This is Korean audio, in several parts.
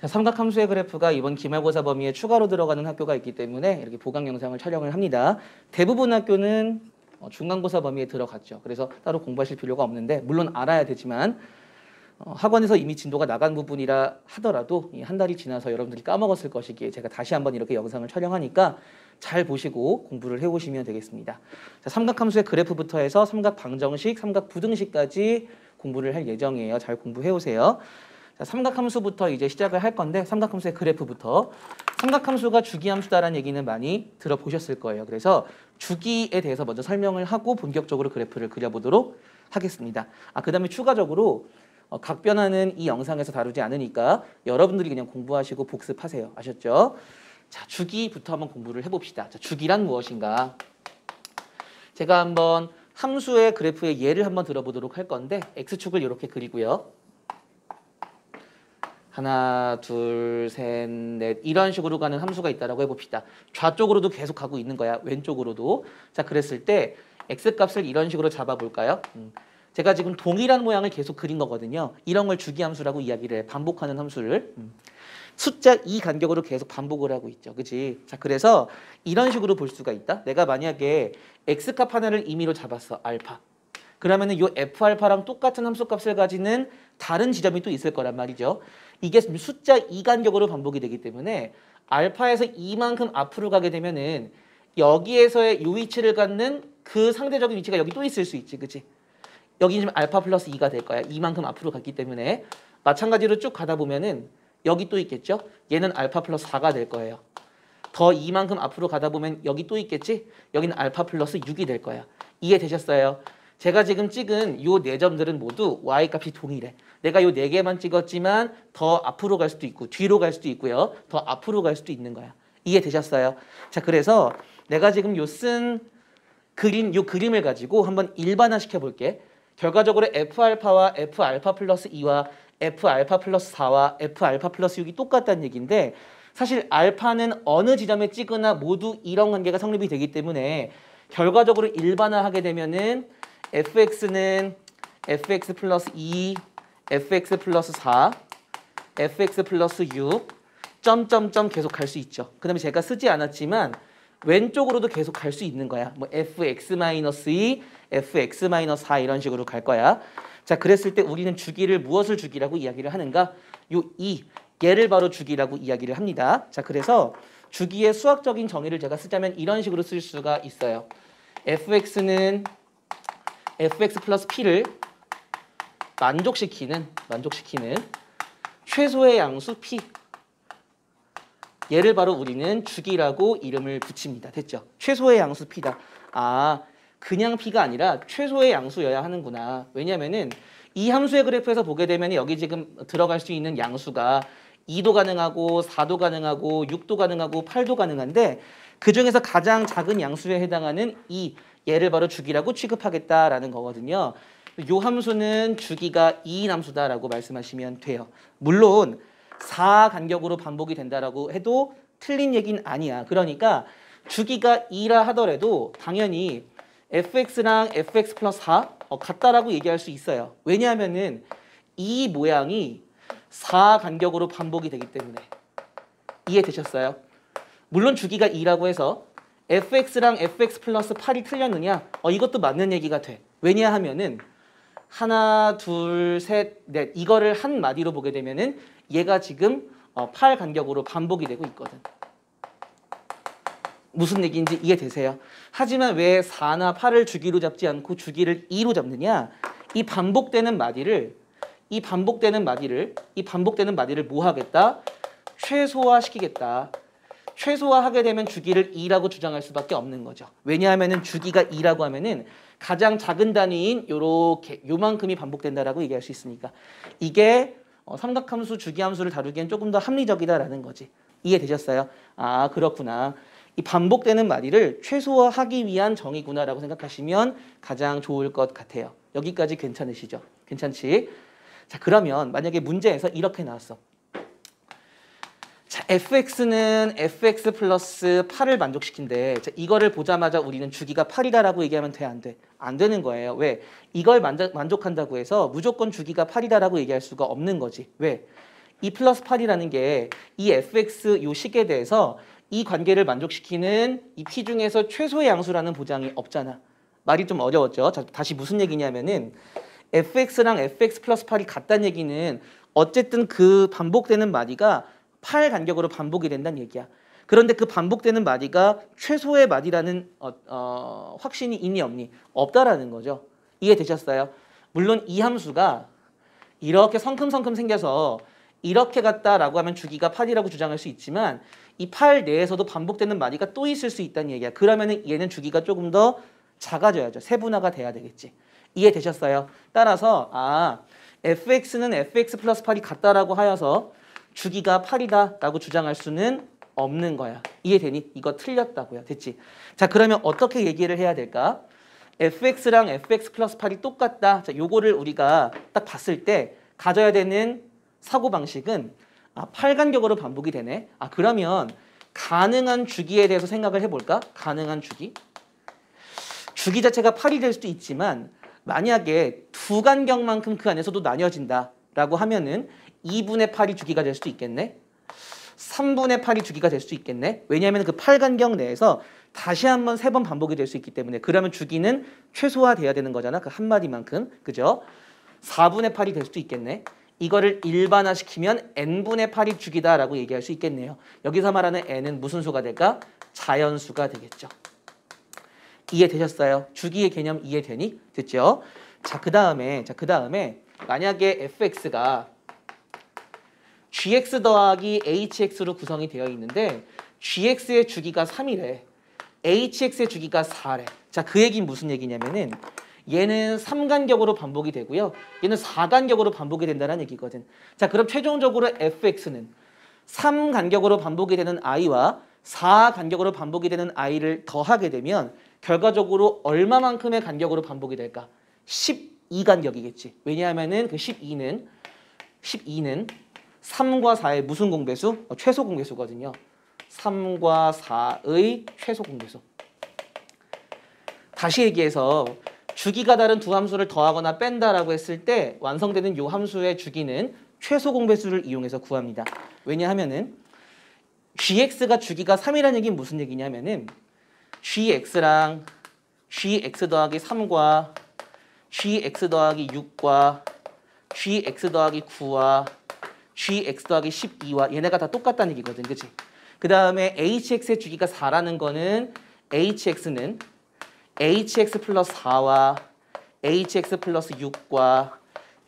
자, 삼각함수의 그래프가 이번 기말고사 범위에 추가로 들어가는 학교가 있기 때문에 이렇게 보강 영상을 촬영을 합니다. 대부분 학교는 중간고사 범위에 들어갔죠. 그래서 따로 공부하실 필요가 없는데 물론 알아야 되지만 학원에서 이미 진도가 나간 부분이라 하더라도 한 달이 지나서 여러분들이 까먹었을 것이기에 제가 다시 한번 이렇게 영상을 촬영하니까 잘 보시고 공부를 해오시면 되겠습니다. 자, 삼각함수의 그래프부터 해서 삼각방정식, 삼각부등식까지 공부를 할 예정이에요. 잘 공부해오세요. 자, 삼각함수부터 이제 시작을 할 건데 삼각함수의 그래프부터. 삼각함수가 주기함수다라는 얘기는 많이 들어보셨을 거예요. 그래서 주기에 대해서 먼저 설명을 하고 본격적으로 그래프를 그려보도록 하겠습니다. 그 다음에 추가적으로 각변화는 이 영상에서 다루지 않으니까 여러분들이 그냥 공부하시고 복습하세요. 아셨죠? 자, 주기부터 한번 공부를 해봅시다. 자, 주기란 무엇인가? 제가 한번 함수의 그래프의 예를 한번 들어보도록 할 건데 x축을 이렇게 그리고요. 하나, 둘, 셋, 넷 이런 식으로 가는 함수가 있다라고 해봅시다. 좌쪽으로도 계속 가고 있는 거야. 왼쪽으로도. 자, 그랬을 때 x값을 이런 식으로 잡아볼까요? 제가 지금 동일한 모양을 계속 그린 거거든요. 이런 걸 주기함수라고 이야기를 해. 반복하는 함수를. 숫자 2 간격으로 계속 반복을 하고 있죠. 그치? 자, 그래서 이런 식으로 볼 수가 있다. 내가 만약에 x값 하나를 임의로 잡았어. 알파. 그러면은 요 f알파랑 똑같은 함수값을 가지는 다른 지점이 또 있을 거란 말이죠. 이게 숫자 2 간격으로 반복이 되기 때문에 알파에서 2만큼 앞으로 가게 되면은 여기에서의 요 위치를 갖는 그 상대적인 위치가 여기 또 있을 수 있지. 그치? 여기는 알파 플러스 2가 될 거야. 2만큼 앞으로 갔기 때문에 마찬가지로 쭉 가다 보면은 여기 또 있겠죠? 얘는 알파 플러스 4가 될 거예요. 더 2만큼 앞으로 가다 보면 여기 또 있겠지? 여기는 알파 플러스 6이 될 거야. 이해되셨어요? 제가 지금 찍은 요 네 점들은 모두 y값이 동일해. 내가 요 네 개만 찍었지만 더 앞으로 갈 수도 있고 뒤로 갈 수도 있고요. 더 앞으로 갈 수도 있는 거야. 이해되셨어요? 자, 그래서 내가 지금 요 그림을 가지고 한번 일반화 시켜볼게. 결과적으로 f알파와 f알파 플러스 2와 f알파 플러스 4와 f알파 플러스 6이 똑같다는 얘기인데 사실 알파는 어느 지점에 찍으나 모두 이런 관계가 성립이 되기 때문에 결과적으로 일반화하게 되면은 fx는 fx 플러스 2, fx 플러스 4, fx 플러스 6, 점점점 계속 갈 수 있죠. 그 다음에 제가 쓰지 않았지만 왼쪽으로도 계속 갈 수 있는 거야. 뭐 fx-2, fx-4 이런 식으로 갈 거야. 자, 그랬을 때 우리는 주기를 무엇을 주기라고 이야기를 하는가? 요 2, 얘를 바로 주기라고 이야기를 합니다. 자, 그래서 주기의 수학적인 정의를 제가 쓰자면 이런 식으로 쓸 수가 있어요. fx는 fx 플러스 p를 만족시키는 최소의 양수 p. 얘를 바로 우리는 주기라고 이름을 붙입니다. 됐죠? 최소의 양수 p다. 그냥 p가 아니라 최소의 양수여야 하는구나. 왜냐면은 이 함수의 그래프에서 보게 되면 여기 지금 들어갈 수 있는 양수가 2도 가능하고 4도 가능하고 6도 가능하고 8도 가능한데 그중에서 가장 작은 양수에 해당하는 얘를 바로 주기라고 취급하겠다라는 거거든요. 요 함수는 주기가 2인 함수다라고 말씀하시면 돼요. 물론 4 간격으로 반복이 된다라고 해도 틀린 얘기는 아니야. 그러니까 주기가 2라 하더라도 당연히 fx랑 fx 플러스 4 같다라고 얘기할 수 있어요. 왜냐하면은 이 모양이 4 간격으로 반복이 되기 때문에. 이해되셨어요? 물론 주기가 2라고 해서 fx랑 fx 플러스 8이 틀렸느냐? 이것도 맞는 얘기가 돼. 왜냐하면은 하나, 둘, 셋, 넷 이거를 한 마디로 보게 되면은 얘가 지금 8 간격으로 반복이 되고 있거든. 무슨 얘기인지 이해되세요? 하지만 왜 4나 8을 주기로 잡지 않고 주기를 2로 잡느냐? 이 반복되는 마디를 뭐 하겠다? 최소화시키겠다. 최소화하게 되면 주기를 2라고 주장할 수밖에 없는 거죠. 왜냐하면은 주기가 2라고 하면은 가장 작은 단위인 요렇게 요만큼이 반복된다라고 얘기할 수 있으니까 이게 삼각함수, 주기함수를 다루기엔 조금 더 합리적이다라는 거지. 이해되셨어요? 그렇구나. 이 반복되는 마디를 최소화하기 위한 정의구나라고 생각하시면 가장 좋을 것 같아요. 여기까지 괜찮으시죠? 괜찮지? 자, 그러면 만약에 문제에서 이렇게 나왔어. 자, fx는 fx 플러스 8을 만족시킨대. 자, 이거를 보자마자 우리는 주기가 8이다라고 얘기하면 돼, 안 돼? 안 되는 거예요. 왜? 이걸 만족한다고 해서 무조건 주기가 8이다라고 얘기할 수가 없는 거지. 왜? 이 플러스 8이라는 게 이 fx 요 식에 대해서 이 관계를 만족시키는 이 p 중에서 최소의 양수라는 보장이 없잖아. 말이 좀 어려웠죠. 자, 다시 무슨 얘기냐면은 fx랑 fx 플러스 8이 같다는 얘기는 어쨌든 그 반복되는 마디가 8 간격으로 반복이 된다는 얘기야. 그런데 그 반복되는 마디가 최소의 마디라는 확신이 있니 없니? 없다라는 거죠. 이해되셨어요? 물론 이 함수가 이렇게 성큼성큼 생겨서 이렇게 갔다라고 하면 주기가 8이라고 주장할 수 있지만 이 8 내에서도 반복되는 마디가 또 있을 수 있다는 얘기야. 그러면은 얘는 주기가 조금 더 작아져야죠. 세분화가 돼야 되겠지. 이해되셨어요? 따라서 fx는 fx 플러스 8이 같다라고 하여서 주기가 8이다라고 주장할 수는 없는 거야. 이해되니? 이거 틀렸다고요. 됐지? 자, 그러면 어떻게 얘기를 해야 될까? fx랑 fx 플러스 8이 똑같다. 자, 요거를 우리가 딱 봤을 때 가져야 되는 사고방식은 8간격으로 반복이 되네. 그러면 가능한 주기에 대해서 생각을 해볼까? 가능한 주기. 주기 자체가 8이 될 수도 있지만 만약에 두 간격만큼 그 안에서도 나뉘어진다라고 하면은 2분의 8이 주기가 될 수도 있겠네. 3분의 8이 주기가 될 수도 있겠네. 왜냐하면 그 8간격 내에서 다시 한번 3번 반복이 될 수 있기 때문에 그러면 주기는 최소화돼야 되는 거잖아. 그 한마디만큼. 그죠? 4분의 8이 될 수도 있겠네. 이거를 일반화시키면 n분의 8이 주기다라고 얘기할 수 있겠네요. 여기서 말하는 n은 무슨 수가 될까? 자연수가 되겠죠. 이해되셨어요? 주기의 개념 이해되니? 됐죠? 자, 그 다음에 만약에 fx가 gx 더하기 hx로 구성이 되어 있는데 gx의 주기가 3이래. hx의 주기가 4래. 자, 그 얘기는 무슨 얘기냐면은 얘는 3간격으로 반복이 되고요. 얘는 4간격으로 반복이 된다는 얘기거든. 자, 그럼 최종적으로 fx는 3간격으로 반복이 되는 i와 4간격으로 반복이 되는 i를 더하게 되면 결과적으로 얼마만큼의 간격으로 반복이 될까? 12간격이겠지. 왜냐하면은 그 12는 3과 4의 무슨 공배수? 최소 공배수거든요. 3과 4의 최소 공배수. 다시 얘기해서 주기가 다른 두 함수를 더하거나 뺀다라고 했을 때 완성되는 이 함수의 주기는 최소 공배수를 이용해서 구합니다. 왜냐하면은 gx가 주기가 3이라는 얘기는 무슨 얘기냐면은 gx랑 gx 더하기 3과 gx 더하기 6과 gx 더하기 9와 gx 더하기 12와 얘네가 다 똑같다는 얘기거든. 그치? 그 다음에 hx의 주기가 4라는 거는 hx는 hx 플러스 4와 hx 플러스 6과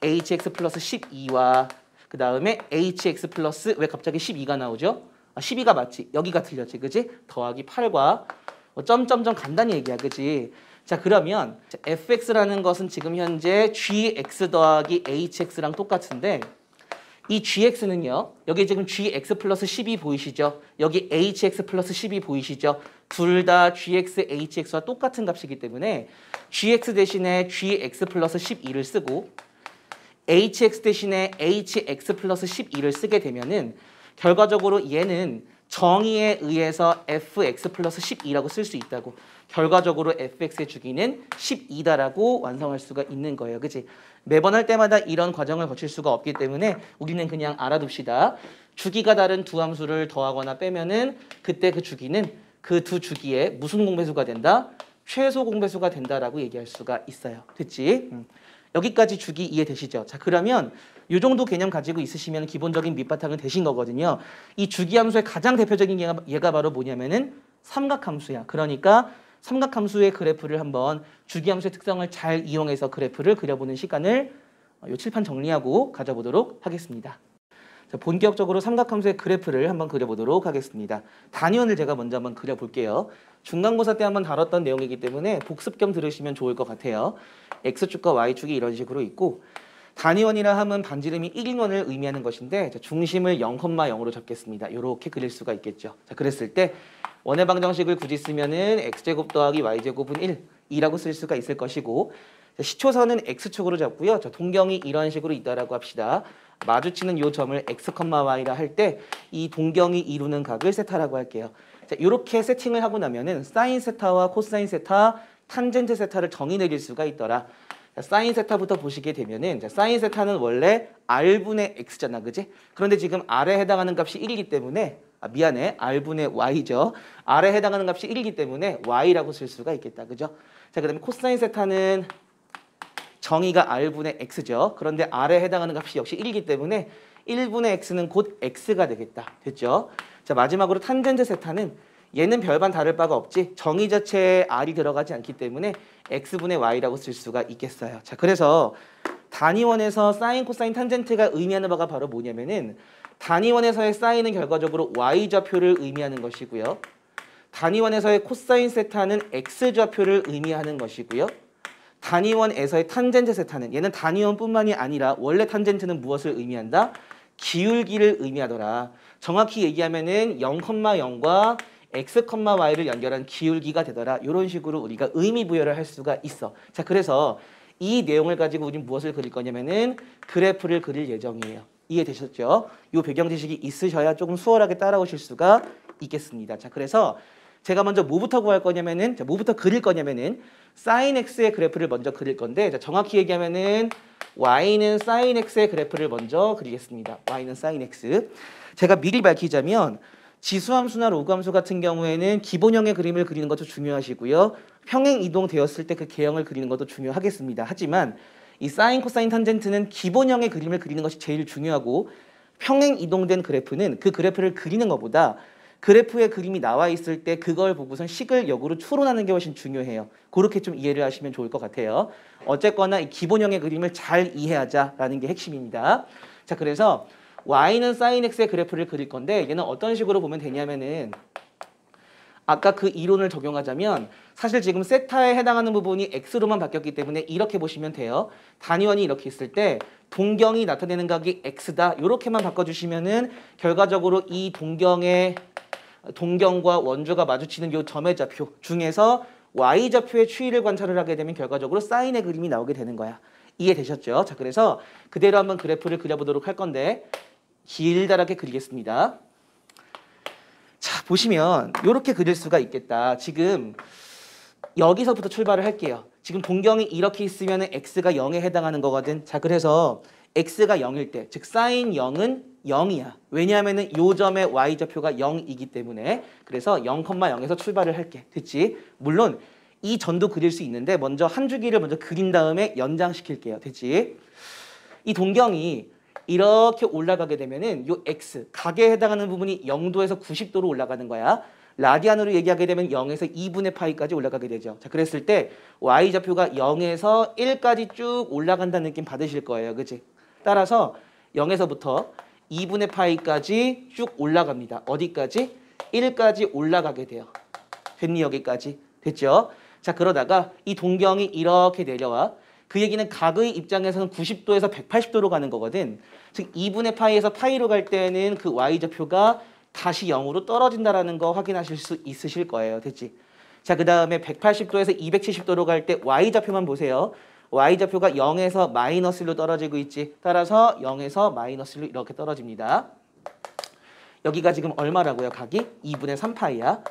hx 플러스 12와 그 다음에 hx 플러스 왜 갑자기 12가 나오죠? 12가 맞지? 여기가 틀렸지. 그치? 더하기 8과 점점점 간단히 얘기야. 그치? 자, 그러면 fx라는 것은 지금 현재 gx 더하기 hx랑 똑같은데 이 gx는요. 여기 지금 gx 플러스 12 보이시죠? 여기 hx 플러스 12 보이시죠? 둘 다 gx, hx와 똑같은 값이기 때문에 gx 대신에 gx 플러스 12를 쓰고 hx 대신에 hx 플러스 12를 쓰게 되면은 결과적으로 얘는 정의에 의해서 fx 플러스 12라고 쓸 수 있다고. 결과적으로 fx의 주기는 12다라고 완성할 수가 있는 거예요. 그치? 매번 할 때마다 이런 과정을 거칠 수가 없기 때문에 우리는 그냥 알아둡시다. 주기가 다른 두 함수를 더하거나 빼면은 그때 그 주기는 그 두 주기에 무슨 공배수가 된다? 최소 공배수가 된다라고 얘기할 수가 있어요. 됐지? 여기까지 주기 이해되시죠? 자, 그러면 이 정도 개념 가지고 있으시면 기본적인 밑바탕은 되신 거거든요. 이 주기함수의 가장 대표적인 얘가 바로 뭐냐면은 삼각함수야. 그러니까 삼각함수의 그래프를 한번 주기함수의 특성을 잘 이용해서 그래프를 그려보는 시간을 요 칠판 정리하고 가져보도록 하겠습니다. 자, 본격적으로 삼각함수의 그래프를 한번 그려보도록 하겠습니다. 단위원을 제가 먼저 한번 그려볼게요. 중간고사 때 한번 다뤘던 내용이기 때문에 복습 겸 들으시면 좋을 것 같아요. X축과 Y축이 이런 식으로 있고 단위원이라 하면 반지름이 1인원을 의미하는 것인데 중심을 0,0로 잡겠습니다. 이렇게 그릴 수가 있겠죠. 자, 그랬을 때 원의 방정식을 굳이 쓰면은 x제곱 더하기 y제곱은 2라고 쓸 수가 있을 것이고 시초선은 x축으로 잡고요. 자, 동경이 이런 식으로 있다라고 합시다. 마주치는 요 점을 x, y라 할 때 이 동경이 이루는 각을 세타라고 할게요. 자, 이렇게 세팅을 하고 나면은 사인 세타와 코사인 세타, 탄젠트 세타를 정의 내릴 수가 있더라. 자, 사인 세타부터 보시게 되면은 자, 사인 세타는 원래 r분의 x잖아, 그지? 그런데 지금 r에 해당하는 값이 1이기 때문에 미안해, r분의 y죠. r에 해당하는 값이 1이기 때문에 y라고 쓸 수가 있겠다, 그죠? 자, 그다음에 코사인 세타는 정의가 r분의 x죠. 그런데 r에 해당하는 값이 역시 1이기 때문에 1분의 x는 곧 x가 되겠다, 됐죠? 자, 마지막으로 탄젠트 세타는 얘는 별반 다를 바가 없지. 정의 자체에 r이 들어가지 않기 때문에 x분의 y라고 쓸 수가 있겠어요. 자, 그래서 단위원에서 사인, 코사인, 탄젠트가 의미하는 바가 바로 뭐냐면은 단위원에서의 사인은 결과적으로 y좌표를 의미하는 것이고요. 단위원에서의 코사인 세타는 x좌표를 의미하는 것이고요. 단위원에서의 탄젠트 세타는 얘는 단위원뿐만이 아니라 원래 탄젠트는 무엇을 의미한다? 기울기를 의미하더라. 정확히 얘기하면은 0,0과 x, y를 연결한 기울기가 되더라. 이런 식으로 우리가 의미 부여를 할 수가 있어. 자, 그래서 이 내용을 가지고 우리는 무엇을 그릴 거냐면은 그래프를 그릴 예정이에요. 이해되셨죠? 이 배경 지식이 있으셔야 조금 수월하게 따라오실 수가 있겠습니다. 자, 그래서 제가 먼저 뭐부터 구할 거냐면은, 자, 뭐부터 그릴 거냐면은 sin x의 그래프를 먼저 그릴 건데, 자, 정확히 얘기하면은 y는 sin x의 그래프를 먼저 그리겠습니다. y는 sin x. 제가 미리 밝히자면 지수함수나 로그함수 같은 경우에는 기본형의 그림을 그리는 것도 중요하시고요. 평행 이동되었을 때 그 개형을 그리는 것도 중요하겠습니다. 하지만 이 사인, 코사인, 탄젠트는 기본형의 그림을 그리는 것이 제일 중요하고 평행 이동된 그래프는 그 그래프를 그리는 것보다 그래프의 그림이 나와 있을 때 그걸 보고선 식을 역으로 추론하는 게 훨씬 중요해요. 그렇게 좀 이해를 하시면 좋을 것 같아요. 어쨌거나 이 기본형의 그림을 잘 이해하자라는 게 핵심입니다. 자, 그래서 y는 sin x의 그래프를 그릴 건데 얘는 어떤 식으로 보면 되냐면은 아까 그 이론을 적용하자면 사실 지금 세타에 해당하는 부분이 x로만 바뀌었기 때문에 이렇게 보시면 돼요. 단위원이 이렇게 있을 때 동경이 나타내는 각이 x다. 이렇게만 바꿔주시면은 결과적으로 이 동경과 원주가 마주치는 이 점의 좌표 중에서 y좌표의 추이를 관찰을 하게 되면 결과적으로 사인의 그림이 나오게 되는 거야. 이해되셨죠? 자, 그래서 그대로 한번 그래프를 그려보도록 할 건데 길다랗게 그리겠습니다. 자, 보시면 이렇게 그릴 수가 있겠다. 지금 여기서부터 출발을 할게요. 지금 동경이 이렇게 있으면 x가 0에 해당하는 거거든. 자, 그래서 x가 0일 때, 즉 sin 0은 0이야. 왜냐하면 이 점의 y좌표가 0이기 때문에. 그래서 0,0에서 출발을 할게. 됐지? 물론 이 전도 그릴 수 있는데 먼저 한 주기를 먼저 그린 다음에 연장시킬게요. 됐지? 이 동경이 이렇게 올라가게 되면은 요 x, 각에 해당하는 부분이 0도에서 90도로 올라가는 거야. 라디안으로 얘기하게 되면 0에서 2분의 파이까지 올라가게 되죠. 자, 그랬을 때 y좌표가 0에서 1까지 쭉 올라간다는 느낌 받으실 거예요. 그치? 따라서 0에서부터 2분의 파이까지 쭉 올라갑니다. 어디까지? 1까지 올라가게 돼요. 됐니? 여기까지. 됐죠? 자, 그러다가 이 동경이 이렇게 내려와. 그 얘기는 각의 입장에서는 90도에서 180도로 가는 거거든. 즉 2분의 파이에서 파이로 갈 때는 그 y좌표가 다시 0으로 떨어진다라는 거 확인하실 수 있으실 거예요. 됐지? 자, 그 다음에 180도에서 270도로 갈 때 y좌표만 보세요. y좌표가 0에서 마이너스 1로 떨어지고 있지. 따라서 0에서 마이너스 1로 이렇게 떨어집니다. 여기가 지금 얼마라고요? 각이? 2분의 3파이야.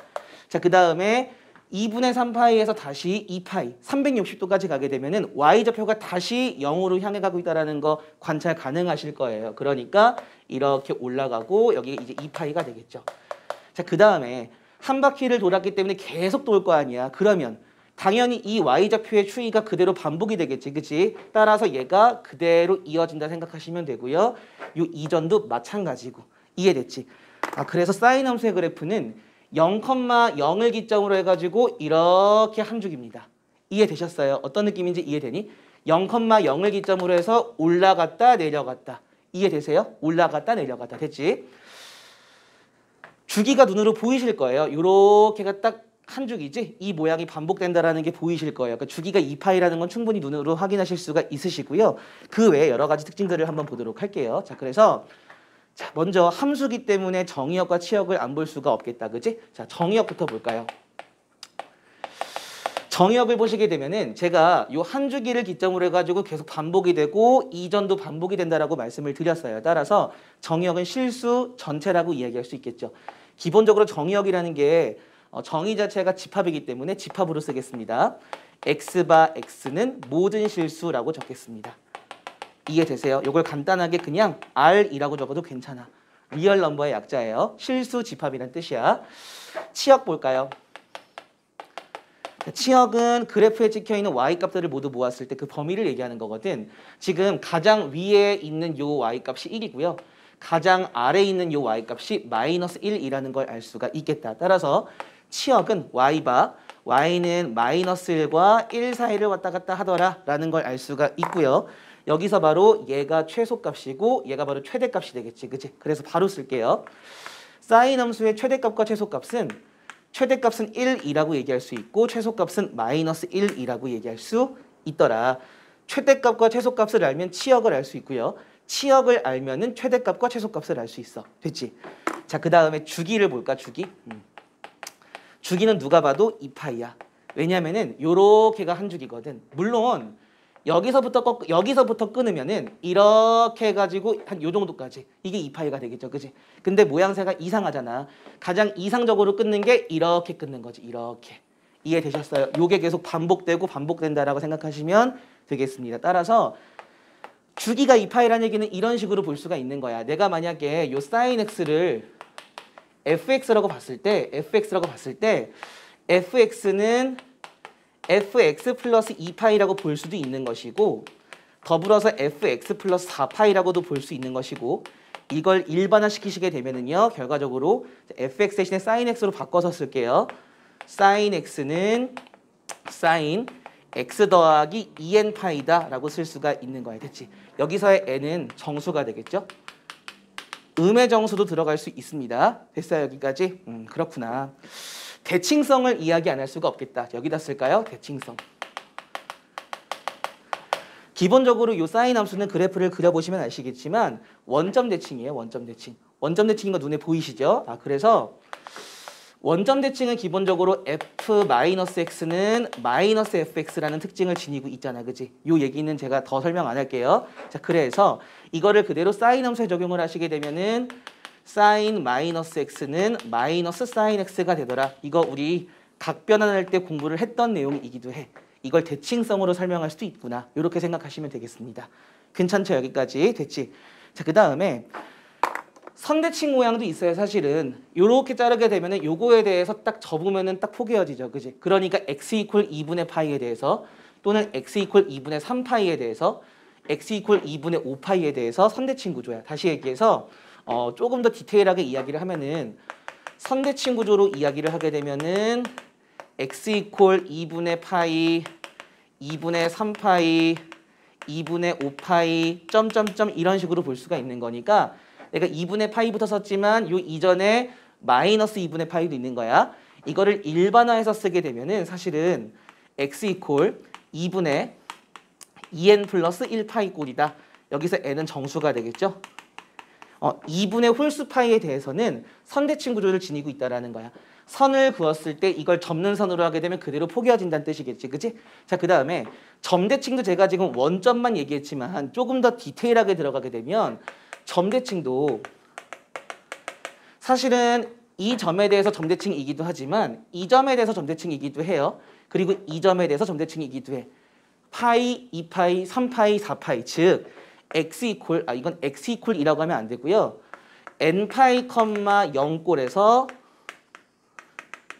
자, 그 다음에 2분의 3파이에서 다시 2파이, 360도까지 가게 되면은 y좌표가 다시 0으로 향해 가고 있다는 거 관찰 가능하실 거예요. 그러니까 이렇게 올라가고 여기 이제 2파이가 되겠죠. 자, 그 다음에 한 바퀴를 돌았기 때문에 계속 돌 거 아니야. 그러면 당연히 이 y좌표의 추이가 그대로 반복이 되겠지. 그치? 따라서 얘가 그대로 이어진다 생각하시면 되고요. 요 이전도 마찬가지고. 이해됐지? 아, 그래서 사인 함수의 그래프는 0,0을 기점으로 해가지고 이렇게 한 줄기입니다. 이해되셨어요? 어떤 느낌인지 이해되니? 0,0을 기점으로 해서 올라갔다 내려갔다. 이해되세요? 올라갔다 내려갔다. 됐지? 주기가 눈으로 보이실 거예요. 이렇게가 딱 한 줄기지? 이 모양이 반복된다라는 게 보이실 거예요. 그러니까 주기가 2파이라는 건 충분히 눈으로 확인하실 수가 있으시고요. 그 외에 여러 가지 특징들을 한번 보도록 할게요. 자, 그래서 자, 먼저 함수기 때문에 정의역과 치역을 안 볼 수가 없겠다. 그지? 자, 정의역부터 볼까요? 정의역을 보시게 되면은 제가 요 한 주기를 기점으로 해가지고 계속 반복이 되고 이전도 반복이 된다라고 말씀을 드렸어요. 따라서 정의역은 실수 전체라고 이야기할 수 있겠죠. 기본적으로 정의역이라는 게 정의 자체가 집합이기 때문에 집합으로 쓰겠습니다. x바 x는 모든 실수라고 적겠습니다. 이해되세요? 이걸 간단하게 그냥 R이라고 적어도 괜찮아. 리얼 넘버의 약자예요. 실수 집합이란 뜻이야. 치역 볼까요? 치역은 그래프에 찍혀있는 y값들을 모두 모았을 때 그 범위를 얘기하는 거거든. 지금 가장 위에 있는 요 y값이 1이고요. 가장 아래에 있는 요 y값이 마이너스 1이라는 걸 알 수가 있겠다. 따라서 치역은 y바, y는 마이너스 1과 1 사이를 왔다 갔다 하더라 라는 걸 알 수가 있고요. 여기서 바로 얘가 최소값이고 얘가 바로 최대값이 되겠지. 그치? 그래서 바로 쓸게요. 사인 함수의 최대값과 최소값은 최대값은 1이라고 얘기할 수 있고 최소값은 마이너스 1이라고 얘기할 수 있더라. 최대값과 최소값을 알면 치역을 알 수 있고요. 치역을 알면은 최대값과 최소값을 알 수 있어. 됐지? 자, 그 다음에 주기를 볼까? 주기. 주기는 누가 봐도 2파이야. 왜냐면은 요렇게가 한 주기거든. 물론 여기서부터 끊으면은 이렇게 해가지고 한 요 정도까지 이게 2파이가 되겠죠, 그지? 근데 모양새가 이상하잖아. 가장 이상적으로 끊는 게 이렇게 끊는 거지, 이렇게. 이해되셨어요? 요게 계속 반복되고 반복된다라고 생각하시면 되겠습니다. 따라서 주기가 2파이라는 얘기는 이런 식으로 볼 수가 있는 거야. 내가 만약에 요 사인 x를 fx라고 봤을 때 fx는 fx 플러스 2파이라고 볼 수도 있는 것이고 더불어서 fx 플러스 4파이라고도 볼 수 있는 것이고 이걸 일반화시키시게 되면은요 결과적으로 fx 대신에 sin x로 바꿔서 쓸게요. sin x는 sin x 더하기 2n파이다 라고 쓸 수가 있는 거야. 됐지? 여기서의 n은 정수가 되겠죠? 음의 정수도 들어갈 수 있습니다. 됐어요? 여기까지? 그렇구나. 대칭성을 이야기 안 할 수가 없겠다. 여기다 쓸까요? 대칭성. 기본적으로 이 사인 함수는 그래프를 그려보시면 아시겠지만 원점 대칭이에요. 원점 대칭. 원점 대칭인 거 눈에 보이시죠? 그래서 원점 대칭은 기본적으로 f-x는 마이너스 fx라는 특징을 지니고 있잖아. 그지? 요 얘기는 제가 더 설명 안 할게요. 자, 그래서 이거를 그대로 사인 함수에 적용을 하시게 되면은 사인 마이너스 x는 마이너스 사인 x가 되더라. 이거 우리 각 변환할 때 공부를 했던 내용이기도 해. 이걸 대칭성으로 설명할 수도 있구나. 이렇게 생각하시면 되겠습니다. 괜찮죠? 여기까지 됐지? 자, 그 다음에 선대칭 모양도 있어요. 사실은 이렇게 자르게 되면은 요거에 대해서 딱 접으면은 딱 포개어지죠. 그지? 그러니까 x 이퀄 2분의 파이에 대해서 또는 x 이퀄 2분의 3파이에 대해서 x 이퀄 2분의 5파이에 대해서 선대칭 구조야. 다시 얘기해서 조금 더 디테일하게 이야기를 하면은 선대칭 구조로 이야기를 하게 되면은 x 이퀄 2분의 파이, 2분의 3파이, 2분의 5파이, 점점점 이런 식으로 볼 수가 있는 거니까 내가 2분의 파이부터 썼지만 요 이전에 마이너스 2분의 파이도 있는 거야. 이거를 일반화해서 쓰게 되면은 사실은 x 이퀄 2분의 2n 플러스 1파이 꼴이다. 여기서 n은 정수가 되겠죠. 2분의 홀수 파이에 대해서는 선대칭 구조를 지니고 있다라는 거야. 선을 그었을 때 이걸 접는 선으로 하게 되면 그대로 포개어진다는 뜻이겠지. 그치? 자, 그 다음에 점대칭도 제가 지금 원점만 얘기했지만 조금 더 디테일하게 들어가게 되면 점대칭도 사실은 이 점에 대해서 점대칭이기도 하지만 이 점에 대해서 점대칭이기도 해요. 그리고 이 점에 대해서 점대칭이기도 해. 파이, 2파이, 3파이, 4파이 즉 x 이퀄 이건 x 이퀄이라고 하면 안 되고요. n파이, 0꼴에서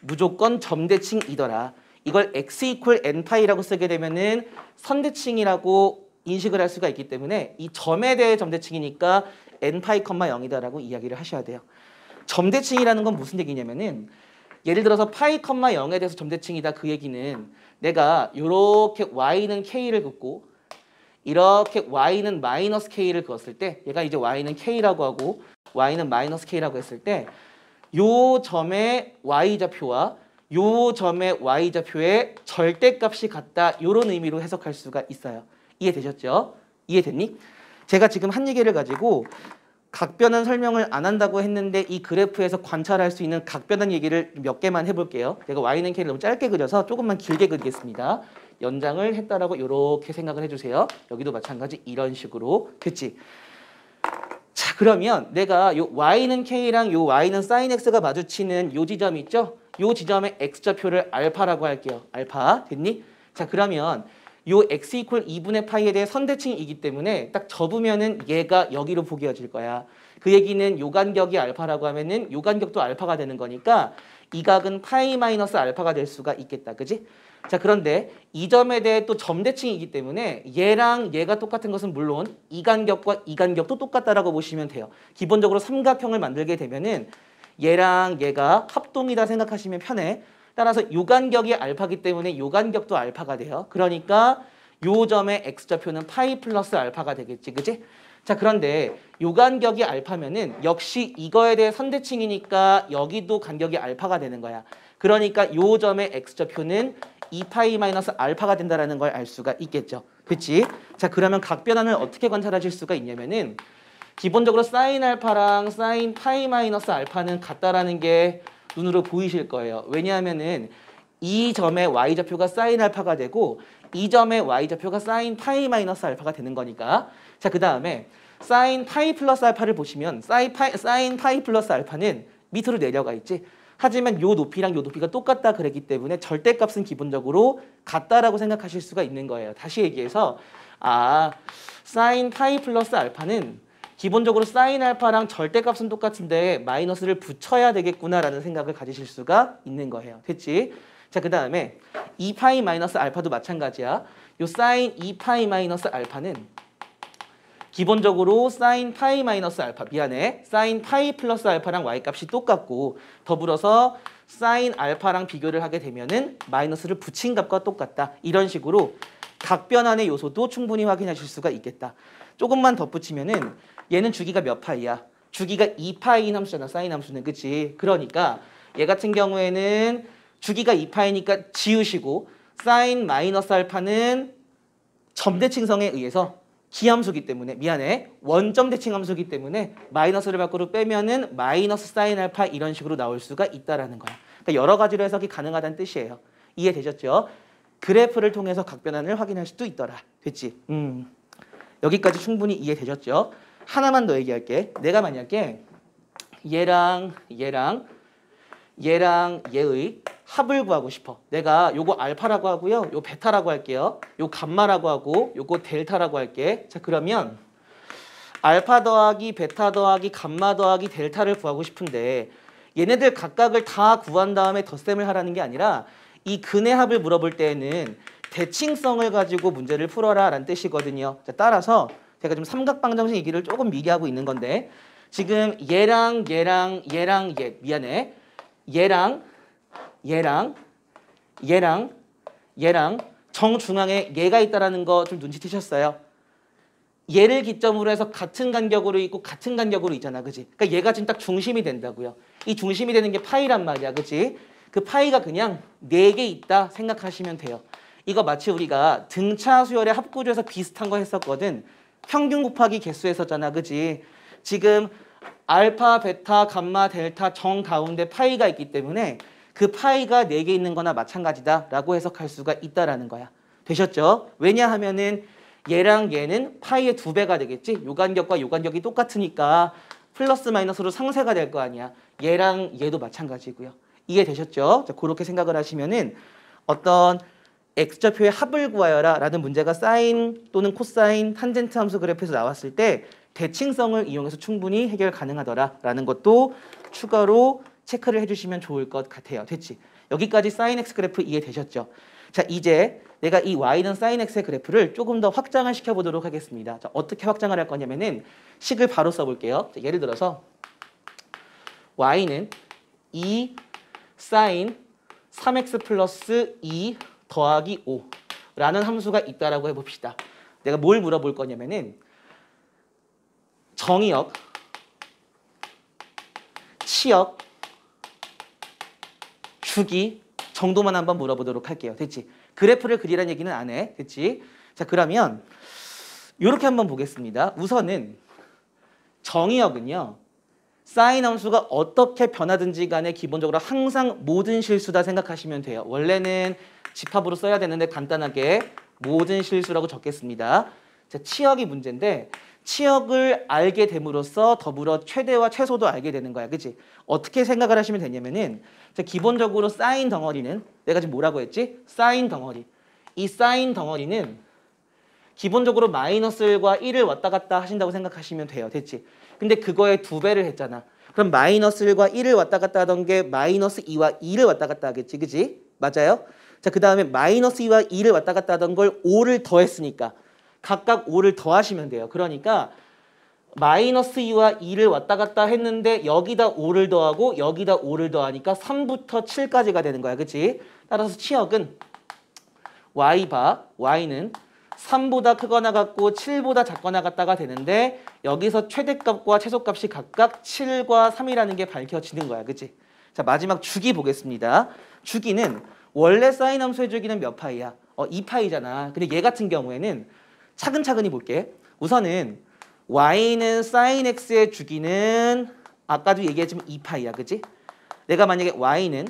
무조건 점대칭이더라. 이걸 x 이퀄 n파이라고 쓰게 되면은 선대칭이라고 인식을 할 수가 있기 때문에 이 점에 대해 점대칭이니까 n파이, 0이다라고 이야기를 하셔야 돼요. 점대칭이라는 건 무슨 얘기냐면은 예를 들어서 파이, 0에 대해서 점대칭이다. 그 얘기는 내가 이렇게 y는 k를 긋고 이렇게 y는 마이너스 k를 그었을 때 얘가 이제 y는 k라고 하고 y는 마이너스 k라고 했을 때 요 점의 y좌표와 요 점의 y좌표의 절대값이 같다. 이런 의미로 해석할 수가 있어요. 이해되셨죠? 이해됐니? 제가 지금 한 얘기를 가지고 각변환 설명을 안 한다고 했는데 이 그래프에서 관찰할 수 있는 각변환 얘기를 몇 개만 해볼게요. 제가 y는 k를 너무 짧게 그려서 조금만 길게 그리겠습니다. 연장을 했다라고 이렇게 생각을 해주세요. 여기도 마찬가지 이런 식으로. 됐지? 자, 그러면 내가 요 y는 k랑 요 y는 sin x가 마주치는 요 지점 있죠? 요 지점의 x좌표를 알파라고 할게요. 알파. 됐니? 자, 그러면 요 x 이퀄 2분의 파이에 대해 선대칭이기 때문에 딱 접으면은 얘가 여기로 포개어질 거야. 그 얘기는 요 간격이 알파라고 하면은 요 간격도 알파가 되는 거니까 이 각은 파이 마이너스 알파가 될 수가 있겠다. 그지? 자, 그런데 이 점에 대해 또 점대칭이기 때문에 얘랑 얘가 똑같은 것은 물론 이 간격과 이 간격도 똑같다라고 보시면 돼요. 기본적으로 삼각형을 만들게 되면은 얘랑 얘가 합동이다 생각하시면 편해. 따라서 요 간격이 알파기 때문에 요 간격도 알파가 돼요. 그러니까 요 점의 x좌표는 파이 플러스 알파가 되겠지. 그지? 자, 그런데 요 간격이 알파면은 역시 이거에 대해 선대칭이니까 여기도 간격이 알파가 되는 거야. 그러니까 요 점의 x좌표는 2파이 마이너스 알파가 된다라는 걸 알 수가 있겠죠. 그치? 자, 그러면 각 변환을 어떻게 관찰하실 수가 있냐면은 기본적으로 사인 알파랑 사인 파이 마이너스 알파는 같다라는 게 눈으로 보이실 거예요. 왜냐하면은 이 점의 y좌표가 사인 알파가 되고 이 점의 y좌표가 사인 파이 마이너스 알파가 되는 거니까. 자, 그 다음에 사인 파이 플러스 알파를 보시면 사인 파이 플러스 알파는 밑으로 내려가 있지. 하지만 요 높이랑 요 높이가 똑같다 그랬기 때문에 절대값은 기본적으로 같다라고 생각하실 수가 있는 거예요. 다시 얘기해서 사인 파이 플러스 알파는 기본적으로 사인 알파랑 절대값은 똑같은데 마이너스를 붙여야 되겠구나라는 생각을 가지실 수가 있는 거예요. 됐지? 자, 그 다음에 2파이 마이너스 알파도 마찬가지야. 요 사인 2파이 마이너스 알파는 기본적으로 사인 파이 마이너스 알파, 미안해, 사인 파이 플러스 알파랑 y값이 똑같고 더불어서 사인 알파랑 비교를 하게 되면은 마이너스를 붙인 값과 똑같다. 이런 식으로 각 변환의 요소도 충분히 확인하실 수가 있겠다. 조금만 덧붙이면은 얘는 주기가 몇 파이야? 주기가 2파이인 함수잖아, 사인 함수는. 그치? 그러니까 얘 같은 경우에는 주기가 2파이니까 지우시고 사인 마이너스 알파는 점대칭성에 의해서 기함수기 때문에, 미안해, 원점 대칭 함수기 때문에 마이너스를 밖으로 빼면은 마이너스 사인 알파 이런 식으로 나올 수가 있다라는 거야. 그러니까 여러 가지로 해석이 가능하다는 뜻이에요. 이해되셨죠? 그래프를 통해서 각 변환을 확인할 수도 있더라. 됐지? 여기까지 충분히 이해되셨죠? 하나만 더 얘기할게. 내가 만약에 얘랑 얘의 합을 구하고 싶어. 내가 요거 알파라고 하고요. 요 베타라고 할게요. 요 감마라고 하고 요거 델타라고 할게. 자, 그러면 알파 더하기 베타 더하기 감마 더하기 델타를 구하고 싶은데 얘네들 각각을 다 구한 다음에 덧셈을 하라는 게 아니라 이 근의 합을 물어볼 때에는 대칭성을 가지고 문제를 풀어라 라는 뜻이거든요. 자, 따라서 제가 좀 삼각방정식 얘기를 조금 미리 하고 있는 건데 지금 얘랑 미안해. 얘랑 정중앙에 얘가 있다라는 거 좀 눈치채셨어요? 얘를 기점으로 해서 같은 간격으로 있고 같은 간격으로 있잖아. 그치? 그러니까 얘가 지금 딱 중심이 된다고요. 이 중심이 되는 게 파이란 말이야. 그치? 그 파이가 그냥 4개 있다 생각하시면 돼요. 이거 마치 우리가 등차 수열의 합구조에서 비슷한 거 했었거든. 평균 곱하기 개수 했었잖아. 그치? 지금 알파, 베타, 감마, 델타 정 가운데 파이가 있기 때문에 그 파이가 4개 있는 거나 마찬가지다라고 해석할 수가 있다라는 거야. 되셨죠? 왜냐하면은 얘랑 얘는 파이의 2배가 되겠지? 요 간격과 요 간격이 똑같으니까 플러스 마이너스로 상쇄가 될 거 아니야. 얘랑 얘도 마찬가지고요. 이해되셨죠? 자, 그렇게 생각을 하시면은 어떤 x좌표의 합을 구하여라 라는 문제가 사인 또는 코사인, 탄젠트 함수 그래프에서 나왔을 때 대칭성을 이용해서 충분히 해결 가능하더라 라는 것도 추가로 체크를 해주시면 좋을 것 같아요. 됐지? 여기까지 사인 x 그래프 이해되셨죠? 자, 이제 내가 이 y는 사인 x의 그래프를 조금 더 확장을 시켜보도록 하겠습니다. 자, 어떻게 확장을 할 거냐면은 식을 바로 써볼게요. 자, 예를 들어서 y는 2 사인 3x 플러스 2 더하기 5라는 함수가 있다라고 해봅시다. 내가 뭘 물어볼 거냐면은 정의역, 치역, 주기 정도만 한번 물어보도록 할게요. 됐지? 그래프를 그리라는 얘기는 안 해. 됐지? 자, 그러면 이렇게 한번 보겠습니다. 우선은 정의역은요. 사인 함수가 어떻게 변하든지 간에 기본적으로 항상 모든 실수다 생각하시면 돼요. 원래는 집합으로 써야 되는데 간단하게 모든 실수라고 적겠습니다. 자, 치역이 문제인데 치역을 알게 됨으로써 더불어 최대와 최소도 알게 되는 거야. 그치? 어떻게 생각을 하시면 되냐면은 자, 기본적으로 사인 덩어리는 내가 지금 뭐라고 했지? 사인 덩어리. 이 사인 덩어리는 기본적으로 마이너스1과 1을 왔다 갔다 하신다고 생각하시면 돼요. 됐지? 근데 그거에 2배를 했잖아. 그럼 마이너스1과 1을 왔다 갔다 하던 게 마이너스 2와 2를 왔다 갔다 하겠지. 그지? 맞아요? 자, 그 다음에 마이너스 2와 2를 왔다 갔다 하던 걸 5를 더했으니까 각각 5를 더하시면 돼요. 그러니까 마이너스 2와 2를 왔다 갔다 했는데 여기다 5를 더하고 여기다 5를 더하니까 3부터 7까지가 되는 거야. 그치? 따라서 치역은 y바, y는 3보다 크거나 같고 7보다 작거나 같다가 되는데 여기서 최대값과 최소값이 각각 7과 3이라는 게 밝혀지는 거야. 그치? 자, 마지막 주기 보겠습니다. 주기는 원래 사인 함수의 주기는 몇 파이야? 2파이잖아. 근데 얘 같은 경우에는 차근차근히 볼게. 우선은 y는 sin x의 주기는 아까도 얘기했지만 2파이야. 그치? 내가 만약에 y는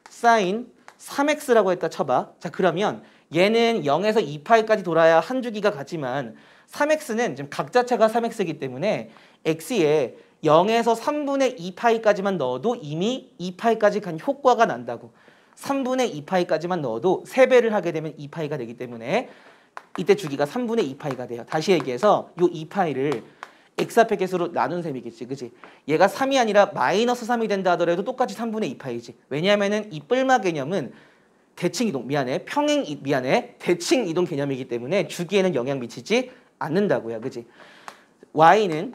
sin 3x라고 했다 쳐봐. 자, 그러면 얘는 0에서 2파이까지 돌아야 한 주기가 같지만 3x는 지금 각 자체가 3x이기 때문에 x에 0에서 3분의 2파이까지만 넣어도 이미 2파이까지 간 효과가 난다고. 3분의 2파이까지만 넣어도 3배를 하게 되면 2파이가 되기 때문에 이때 주기가 3분의 2파이가 돼요. 다시 얘기해서 이 2파이를 x 앞의 개수로 나눈 셈이겠지. 그치? 얘가 3이 아니라 마이너스 3이 된다 하더라도 똑같이 3분의 2파이지. 왜냐하면은 이 뿔마 개념은 대칭 이동, 대칭 이동 개념이기 때문에 주기에는 영향 미치지 않는다고요. 그치? y는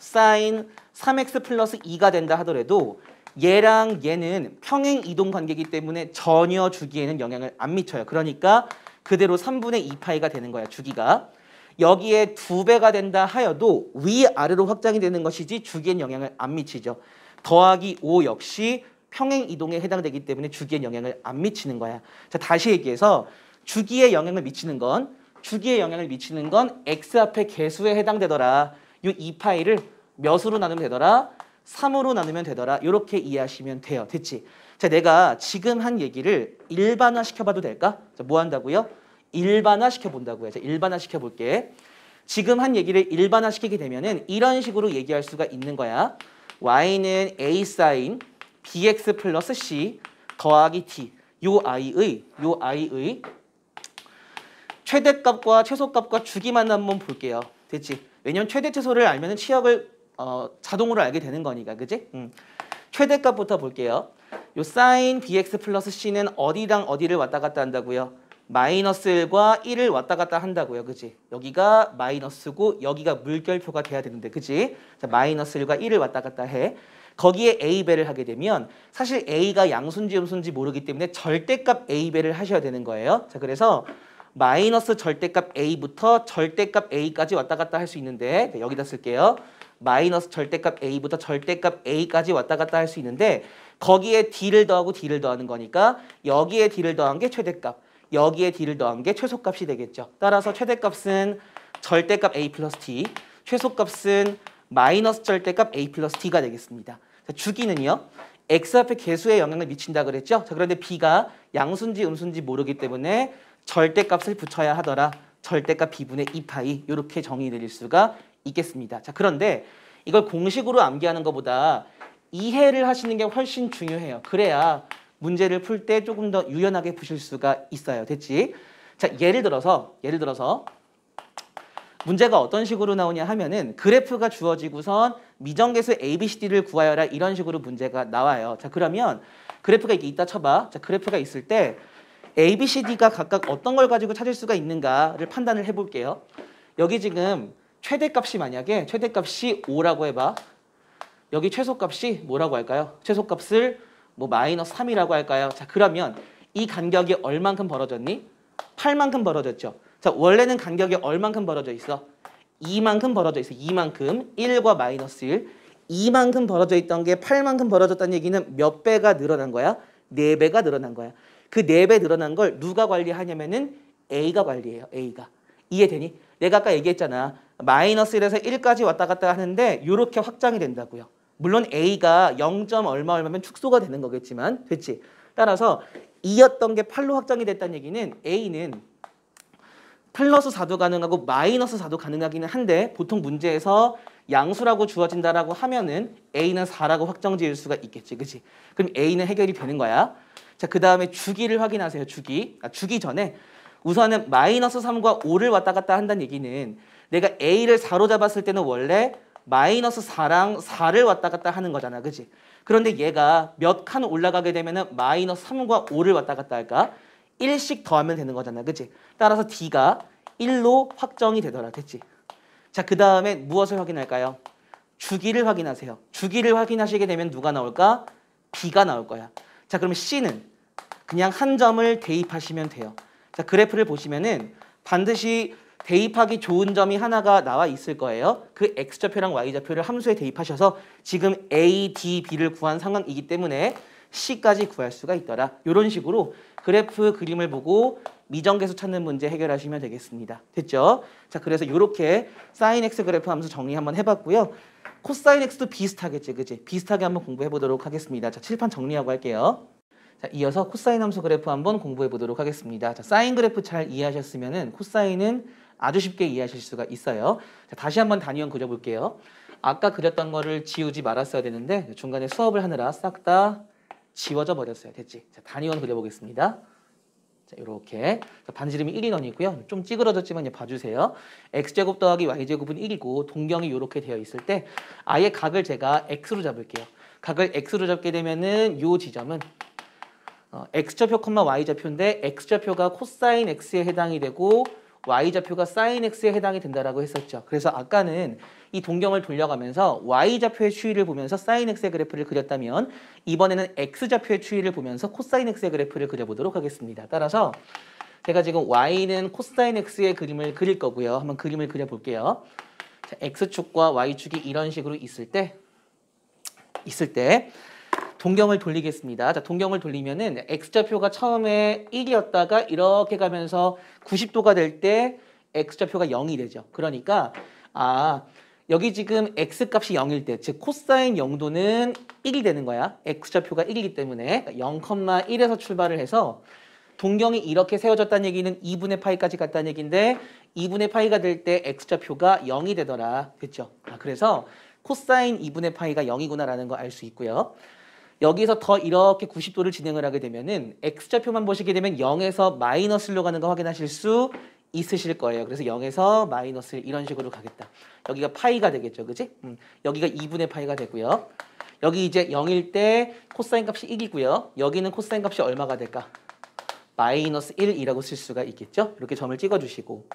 sin 3x 플러스 2가 된다 하더라도 얘랑 얘는 평행 이동 관계이기 때문에 전혀 주기에는 영향을 안 미쳐요. 그러니까 그대로 3분의 2파이가 되는 거야. 주기가. 여기에 2배가 된다 하여도 위아래로 확장이 되는 것이지 주기엔 영향을 안 미치죠. 더하기 5 역시 평행 이동에 해당되기 때문에 주기엔 영향을 안 미치는 거야. 자, 다시 얘기해서 주기에 영향을 미치는 건 x 앞의 개수에 해당되더라. 이 2파이를 몇으로 나누면 되더라? 3으로 나누면 되더라. 이렇게 이해하시면 돼요. 됐지? 자, 내가 지금 한 얘기를 일반화 시켜봐도 될까? 자, 뭐 한다고요? 일반화 시켜본다고요. 자, 일반화 시켜볼게. 지금 한 얘기를 일반화 시키게 되면은 이런 식으로 얘기할 수가 있는 거야. y는 a sin bx 플러스 c 더하기 t. 요 i의 최대값과 최소값과 주기만 한번 볼게요. 됐지? 왜냐면 최대 최소를 알면은 치역을 자동으로 알게 되는 거니까. 그지? 최대값부터 볼게요. 요 sin bx 플러스 c는 어디랑 어디를 왔다 갔다 한다고요? 마이너스 1과 1을 왔다 갔다 한다고요. 그치? 여기가 마이너스고 여기가 물결표가 돼야 되는데. 그치? 자, 마이너스 1과 1을 왔다 갔다 해. 거기에 a배를 하게 되면 사실 a가 양수인지 음수인지 모르기 때문에 절대값 a배를 하셔야 되는 거예요. 자, 그래서 마이너스 절대값 a부터 절대값 a까지 왔다 갔다 할 수 있는데 여기다 쓸게요. 마이너스 절대값 a부터 절대값 a까지 왔다 갔다 할 수 있는데 거기에 d를 더하고 d를 더하는 거니까 여기에 d를 더한 게 최대값, 여기에 d를 더한 게 최소값이 되겠죠. 따라서 최대값은 절대값 a 플러스 d, 최소값은 마이너스 절대값 a 플러스 d가 되겠습니다. 자, 주기는요. x 앞에 개수에 영향을 미친다 그랬죠. 자, 그런데 b가 양수인지 음수인지 모르기 때문에 절대값을 붙여야 하더라. 절대값 b분의 2파이 이렇게 정의 내릴 수가 있겠습니다. 자, 그런데 이걸 공식으로 암기하는 것보다 이해를 하시는 게 훨씬 중요해요. 그래야 문제를 풀 때 조금 더 유연하게 푸실 수가 있어요. 됐지? 자, 예를 들어서 문제가 어떤 식으로 나오냐 하면은 그래프가 주어지고선 미정계수 ABCD를 구하여라 이런 식으로 문제가 나와요. 자, 그러면 그래프가 이렇게 있다 쳐봐. 자, 그래프가 있을 때 ABCD가 각각 어떤 걸 가지고 찾을 수가 있는가를 판단을 해볼게요. 여기 지금 최대값이 만약에 최대값이 5라고 해봐. 여기 최소값이 뭐라고 할까요? 최소값을 뭐 마이너스 3이라고 할까요? 자, 그러면 이 간격이 얼만큼 벌어졌니? 8만큼 벌어졌죠. 자, 원래는 간격이 얼만큼 벌어져 있어? 2만큼 벌어져 있어. 2만큼. 1과 마이너스 1. 2만큼 벌어져 있던 게 8만큼 벌어졌다는 얘기는 몇 배가 늘어난 거야? 4배가 늘어난 거야. 그 4배 늘어난 걸 누가 관리하냐면은 A가 관리해요. A가. 이해되니? 내가 아까 얘기했잖아. 마이너스 1에서 1까지 왔다 갔다 하는데 이렇게 확장이 된다고요. 물론 A가 0. 얼마면 축소가 되는 거겠지만 됐지? 따라서 2였던 게 8로 확장이 됐다는 얘기는 A는 플러스 4도 가능하고 마이너스 4도 가능하기는 한데 보통 문제에서 양수라고 주어진다라고 하면은 A는 4라고 확정 지을 수가 있겠지. 그치? 그럼 A는 해결이 되는 거야. 자, 그 다음에 주기를 확인하세요. 주기 전에 우선은 마이너스 3과 5를 왔다 갔다 한다는 얘기는 내가 A를 4로 잡았을 때는 원래 마이너스 4랑 4를 왔다 갔다 하는 거잖아. 그치? 그런데 얘가 몇 칸 올라가게 되면은 마이너스 3과 5를 왔다 갔다 할까? 1씩 더하면 되는 거잖아. 그치? 따라서 D가 1로 확정이 되더라. 됐지? 자, 그 다음에 무엇을 확인할까요? 주기를 확인하세요. 주기를 확인하시게 되면 누가 나올까? B가 나올 거야. 자, 그러면 C는 그냥 한 점을 대입하시면 돼요. 자, 그래프를 보시면은 반드시 대입하기 좋은 점이 하나가 나와 있을 거예요. 그 X좌표랑 Y좌표를 함수에 대입하셔서 지금 A, D, B를 구한 상황이기 때문에 C까지 구할 수가 있더라. 이런 식으로 그래프 그림을 보고 미정계수 찾는 문제 해결하시면 되겠습니다. 됐죠? 자, 그래서 이렇게 sin X 그래프 함수 정리 한번 해봤고요. 코사인 X도 비슷하겠지, 그치? 비슷하게 한번 공부해 보도록 하겠습니다. 자, 칠판 정리하고 할게요. 자, 이어서 코사인 함수 그래프 한번 공부해 보도록 하겠습니다. 자, 사인 그래프 잘 이해하셨으면은 코사인은 아주 쉽게 이해하실 수가 있어요. 자, 다시 한번 단위원 그려볼게요. 아까 그렸던 거를 지우지 말았어야 되는데 중간에 수업을 하느라 싹 다 지워져 버렸어요. 됐지? 자, 단위원 그려보겠습니다. 자, 이렇게 반지름이 1인원이고요. 좀 찌그러졌지만 봐주세요. x제곱 더하기 y제곱은 1이고 동경이 이렇게 되어 있을 때 아예 각을 제가 x로 잡을게요. 각을 x로 잡게 되면은 이 지점은 x좌표, y좌표인데 x좌표가 코사인 x에 해당이 되고 y좌표가 사인 x에 해당이 된다라고 했었죠. 그래서 아까는 이 동경을 돌려가면서 y좌표의 추이를 보면서 사인 x의 그래프를 그렸다면 이번에는 x좌표의 추이를 보면서 코사인 x의 그래프를 그려보도록 하겠습니다. 따라서 제가 지금 y는 코사인 x의 그림을 그릴 거고요. 한번 그림을 그려볼게요. 자, x축과 y축이 이런 식으로 있을 때 동경을 돌리겠습니다. 자, 동경을 돌리면은 x좌표가 처음에 1이었다가 이렇게 가면서 90도가 될 때 x좌표가 0이 되죠. 그러니까 여기 지금 x값이 0일 때, 즉 코사인 0도는 1이 되는 거야. x좌표가 1이기 때문에 0,1에서 출발을 해서 동경이 이렇게 세워졌다는 얘기는 2분의 파이까지 갔다는 얘기인데 2분의 파이가 될 때 x좌표가 0이 되더라. 됐죠? 그래서 코사인 2분의 파이가 0이구나라는 거 알 수 있고요. 여기서 더 이렇게 90도를 진행을 하게 되면은 x좌표만 보시게 되면 0에서 마이너스로 가는 거 확인하실 수 있으실 거예요. 그래서 0에서 마이너스 이런 식으로 가겠다. 여기가 파이가 되겠죠. 그지? 여기가 2분의 파이가 되고요. 여기 이제 0일 때 코사인 값이 1이고요. 여기는 코사인 값이 얼마가 될까? 마이너스 1이라고 쓸 수가 있겠죠. 이렇게 점을 찍어주시고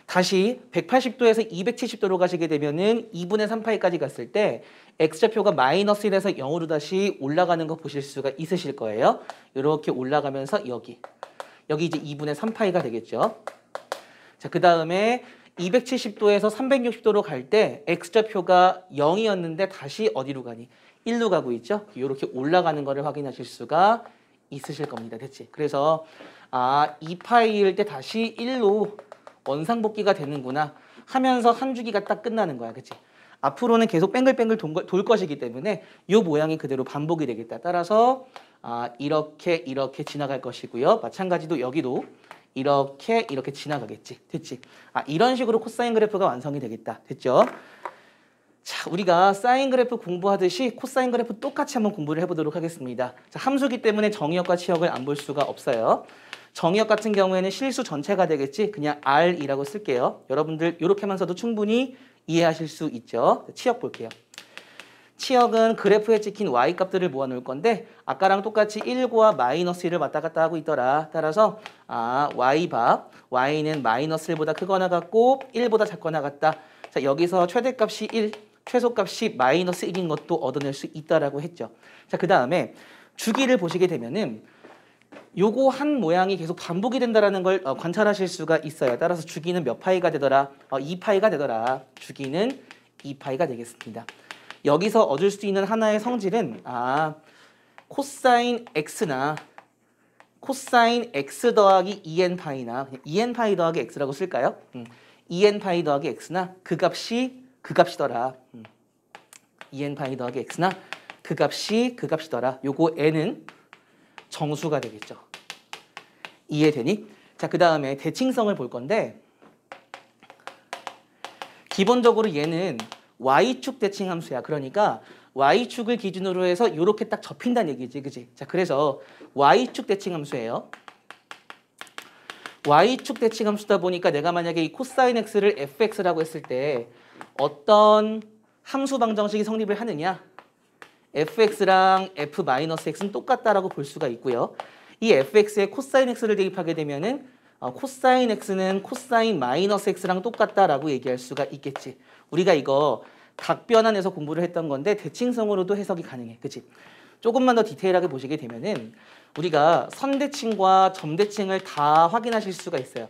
다시 180도에서 270도로 가시게 되면은 2분의 3파이까지 갔을 때 x좌표가 마이너스 1에서 0으로 다시 올라가는 거 보실 수가 있으실 거예요. 이렇게 올라가면서 여기 이제 2분의 3파이가 되겠죠. 자, 그 다음에 270도에서 360도로 갈 때 x좌표가 0이었는데 다시 어디로 가니? 1로 가고 있죠. 이렇게 올라가는 거를 확인하실 수가 있으실 겁니다. 됐지? 그래서 2파이일 때 다시 1로 원상복귀가 되는구나 하면서 한 주기가 딱 끝나는 거야. 그치? 앞으로는 계속 뱅글뱅글 돌 것이기 때문에 이 모양이 그대로 반복이 되겠다. 따라서 이렇게 지나갈 것이고요. 마찬가지로 여기도 이렇게 지나가겠지. 됐지? 이런 식으로 코사인 그래프가 완성이 되겠다. 됐죠? 자, 우리가 사인 그래프 공부하듯이 코사인 그래프 똑같이 한번 공부를 해보도록 하겠습니다. 자, 함수기 때문에 정의역과 치역을 안 볼 수가 없어요. 정의역 같은 경우에는 실수 전체가 되겠지. 그냥 R이라고 쓸게요. 여러분들 이렇게만 써도 충분히 이해하실 수 있죠. 치역 볼게요. 치역은 그래프에 찍힌 y값들을 모아놓을 건데 아까랑 똑같이 1과 마이너스 1을 왔다 갔다 하고 있더라. 따라서 y는 마이너스 1보다 크거나 같고 1보다 작거나 같다. 자, 여기서 최대값이 1, 최소값이 마이너스 1인 것도 얻어낼 수 있다라고 했죠. 자, 그 다음에 주기를 보시게 되면은 요거 한 모양이 계속 반복이 된다라는 걸 관찰하실 수가 있어요. 따라서 주기는 몇 파이가 되더라? 2파이가 되더라. 주기는 2파이가 되겠습니다. 여기서 얻을 수 있는 하나의 성질은 코사인 x나 코사인 x 더하기 2n파이나 2n파이 더하기 x라고 쓸까요? 2n파이 더하기 x나 그 값이더라. 2n파이 더하기 x나 그 값이더라. 요거 n은 정수가 되겠죠. 이해되니? 자, 그 다음에 대칭성을 볼 건데 기본적으로 얘는 y축 대칭 함수야. 그러니까 y축을 기준으로 해서 이렇게 딱 접힌다는 얘기지. 그치? 자, 그래서 y축 대칭 함수예요. y축 대칭 함수다 보니까 내가 만약에 이 코사인 x를 fx라고 했을 때 어떤 함수 방정식이 성립을 하느냐? fx랑 f-x는 똑같다라고 볼 수가 있고요. 이 fx에 코사인 x를 대입하게 되면은 코사인 x는 코사인 마이너스 x랑 똑같다라고 얘기할 수가 있겠지. 우리가 이거 각변환에서 공부를 했던 건데 대칭성으로도 해석이 가능해. 그치? 조금만 더 디테일하게 보시게 되면은 우리가 선대칭과 점대칭을 다 확인하실 수가 있어요.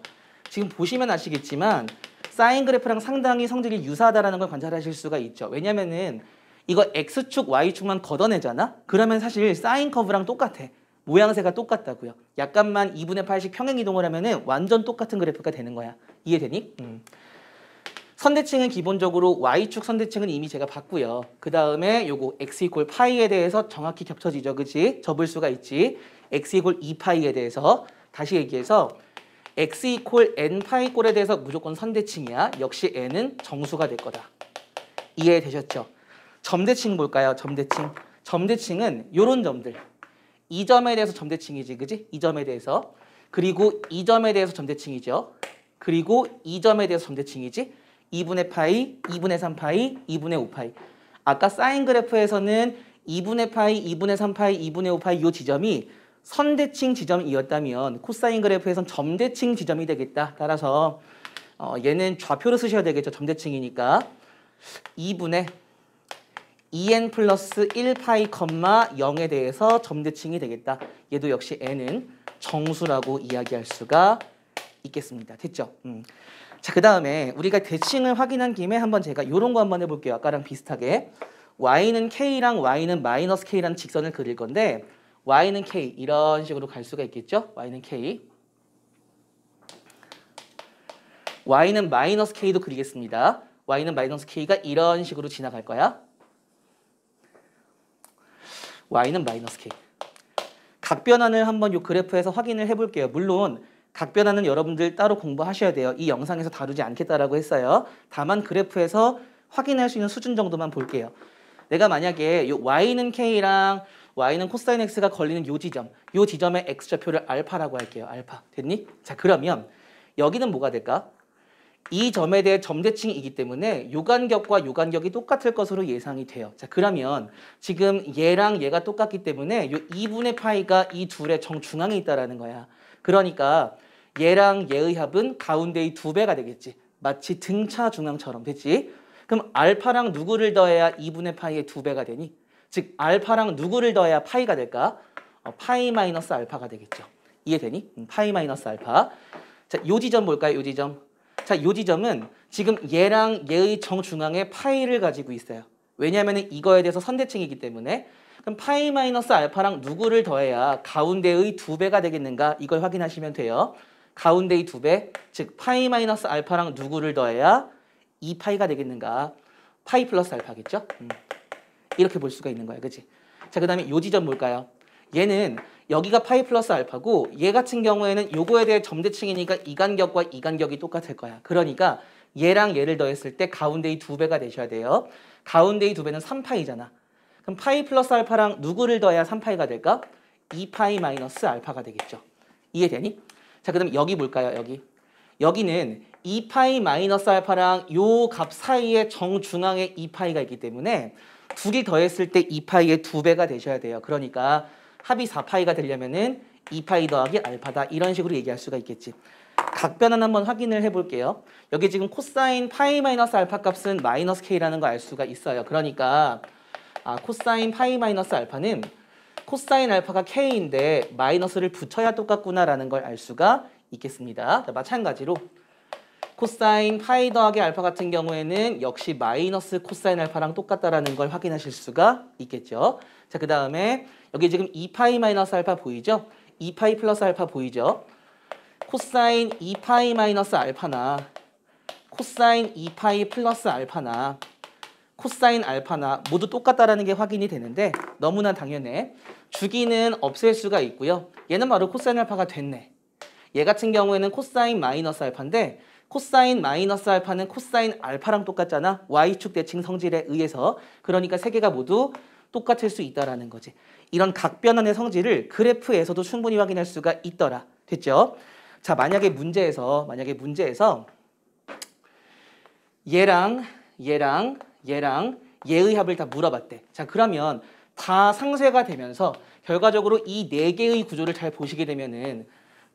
지금 보시면 아시겠지만 사인 그래프랑 상당히 성질이 유사하다는 걸 관찰하실 수가 있죠. 왜냐면은 이거 x축, y축만 걷어내잖아? 그러면 사실 사인 커브랑 똑같아. 모양새가 똑같다고요. 약간만 2분의 8씩 평행이동을 하면은 완전 똑같은 그래프가 되는 거야. 이해되니? 선대칭은 기본적으로 y축 선대칭은 이미 제가 봤고요. 그 다음에 요거 x 이퀄 파이에 대해서 정확히 겹쳐지죠. 그치? 접을 수가 있지. x 이퀄 2파이에 대해서 다시 얘기해서 x 이퀄 n 파이 꼴에 대해서 무조건 선대칭이야. 역시 n은 정수가 될 거다. 이해되셨죠? 점대칭 볼까요? 점대칭. 점대칭은 요런 점들. 이 점에 대해서 점대칭이지. 그지? 이 점에 대해서. 그리고 이 점에 대해서 점대칭이죠. 그리고 이 점에 대해서 점대칭이지. 2분의 파이, 2분의 3파이, 2분의 5파이. 아까 사인 그래프에서는 2분의 파이, 2분의 3파이, 2분의 5파이 이 지점이 선대칭 지점이었다면 코사인 그래프에선 점대칭 지점이 되겠다. 따라서 얘는 좌표로 쓰셔야 되겠죠. 점대칭이니까. 2분의 2n 플러스 1파이, 0에 대해서 점대칭이 되겠다. 얘도 역시 n은 정수라고 이야기할 수가 있겠습니다. 됐죠? 자, 그 다음에 우리가 대칭을 확인한 김에 한번 제가 이런 거 한번 해볼게요. 아까랑 비슷하게. y는 k랑 y는 마이너스 k라는 직선을 그릴 건데 y는 k 이런 식으로 갈 수가 있겠죠? y는 k. y는 마이너스 k도 그리겠습니다. y는 마이너스 k가 이런 식으로 지나갈 거야. y는 마이너스 k. 각변환을 한번 이 그래프에서 확인을 해볼게요. 물론 각변환은 여러분들 따로 공부하셔야 돼요. 이 영상에서 다루지 않겠다라고 했어요. 다만 그래프에서 확인할 수 있는 수준 정도만 볼게요. 내가 만약에 요 y는 k랑 y는 코사인 x가 걸리는 요 지점의 x좌표를 알파라고 할게요. 알파. 됐니? 자, 그러면 여기는 뭐가 될까? 이 점에 대해 점대칭이기 때문에 요 간격과 요 간격이 똑같을 것으로 예상이 돼요. 자, 그러면 지금 얘랑 얘가 똑같기 때문에 요 2분의 파이가 이 둘의 정중앙에 있다라는 거야. 그러니까 얘랑 얘의 합은 가운데의 2배가 되겠지. 마치 등차 중앙처럼 됐지? 그럼 알파랑 누구를 더해야 2분의 파이의 2배가 되니? 즉 알파랑 누구를 더해야 파이가 될까? 파이 마이너스 알파가 되겠죠. 이해되니? 파이 마이너스 알파. 자, 요 지점 볼까요? 요 지점. 자, 요 지점은 지금 얘랑 얘의 정중앙에 파이를 가지고 있어요. 왜냐하면 이거에 대해서 선대칭이기 때문에. 그럼 파이 마이너스 알파랑 누구를 더해야 가운데의 2배가 되겠는가? 이걸 확인하시면 돼요. 가운데의 2배, 즉 파이 마이너스 알파랑 누구를 더해야 2파이가 되겠는가? 파이 플러스 알파겠죠? 이렇게 볼 수가 있는 거야. 그치? 자, 그 다음에 요 지점 볼까요? 얘는 여기가 파이 플러스 알파고 얘 같은 경우에는 요거에 대해 점대칭이니까 이 간격과 이 간격이 똑같을 거야. 그러니까 얘랑 얘를 더했을 때 가운데의 2배가 되셔야 돼요. 가운데의 2배는 3파이잖아. 그럼 파이 플러스 알파랑 누구를 더해야 3파이가 될까? 2파이 마이너스 알파가 되겠죠. 이해되니? 자, 그 다음에 여기 볼까요? 여기는 2파이 마이너스 알파랑 요 값 사이에 정중앙에 2파이가 있기 때문에 두 개 더했을 때 2파이의 2배가 되셔야 돼요. 그러니까 합이 4파이가 되려면은 2파이 더하기 알파다. 이런 식으로 얘기할 수가 있겠지. 각변환 한번 확인을 해볼게요. 여기 지금 코사인 파이 마이너스 알파 값은 마이너스 k라는 거 알 수가 있어요. 그러니까 코사인 파이 마이너스 알파는 코사인 알파가 k인데 마이너스를 붙여야 똑같구나라는 걸 알 수가 있겠습니다. 자, 마찬가지로 코사인 파이 더하기 알파 같은 경우에는 역시 마이너스 코사인 알파랑 똑같다라는 걸 확인하실 수가 있겠죠. 자, 그 다음에 여기 지금 2파이 마이너스 알파 보이죠? 2파이 플러스 알파 보이죠? 코사인 2파이 마이너스 알파나 코사인 2파이 플러스 알파나 코사인 알파나 모두 똑같다라는 게 확인이 되는데 너무나 당연해. 주기는 없앨 수가 있고요. 얘는 바로 코사인 알파가 됐네. 얘 같은 경우에는 코사인 마이너스 알파인데 코사인 마이너스 알파는 코사인 알파랑 똑같잖아. y축 대칭 성질에 의해서. 그러니까 세 개가 모두 똑같을 수 있다라는 거지. 이런 각변환의 성질을 그래프에서도 충분히 확인할 수가 있더라. 됐죠? 자, 만약에 문제에서 얘랑 얘의 합을 다 물어봤대. 자, 그러면 다 상쇄가 되면서 결과적으로 이 네 개의 구조를 잘 보시게 되면은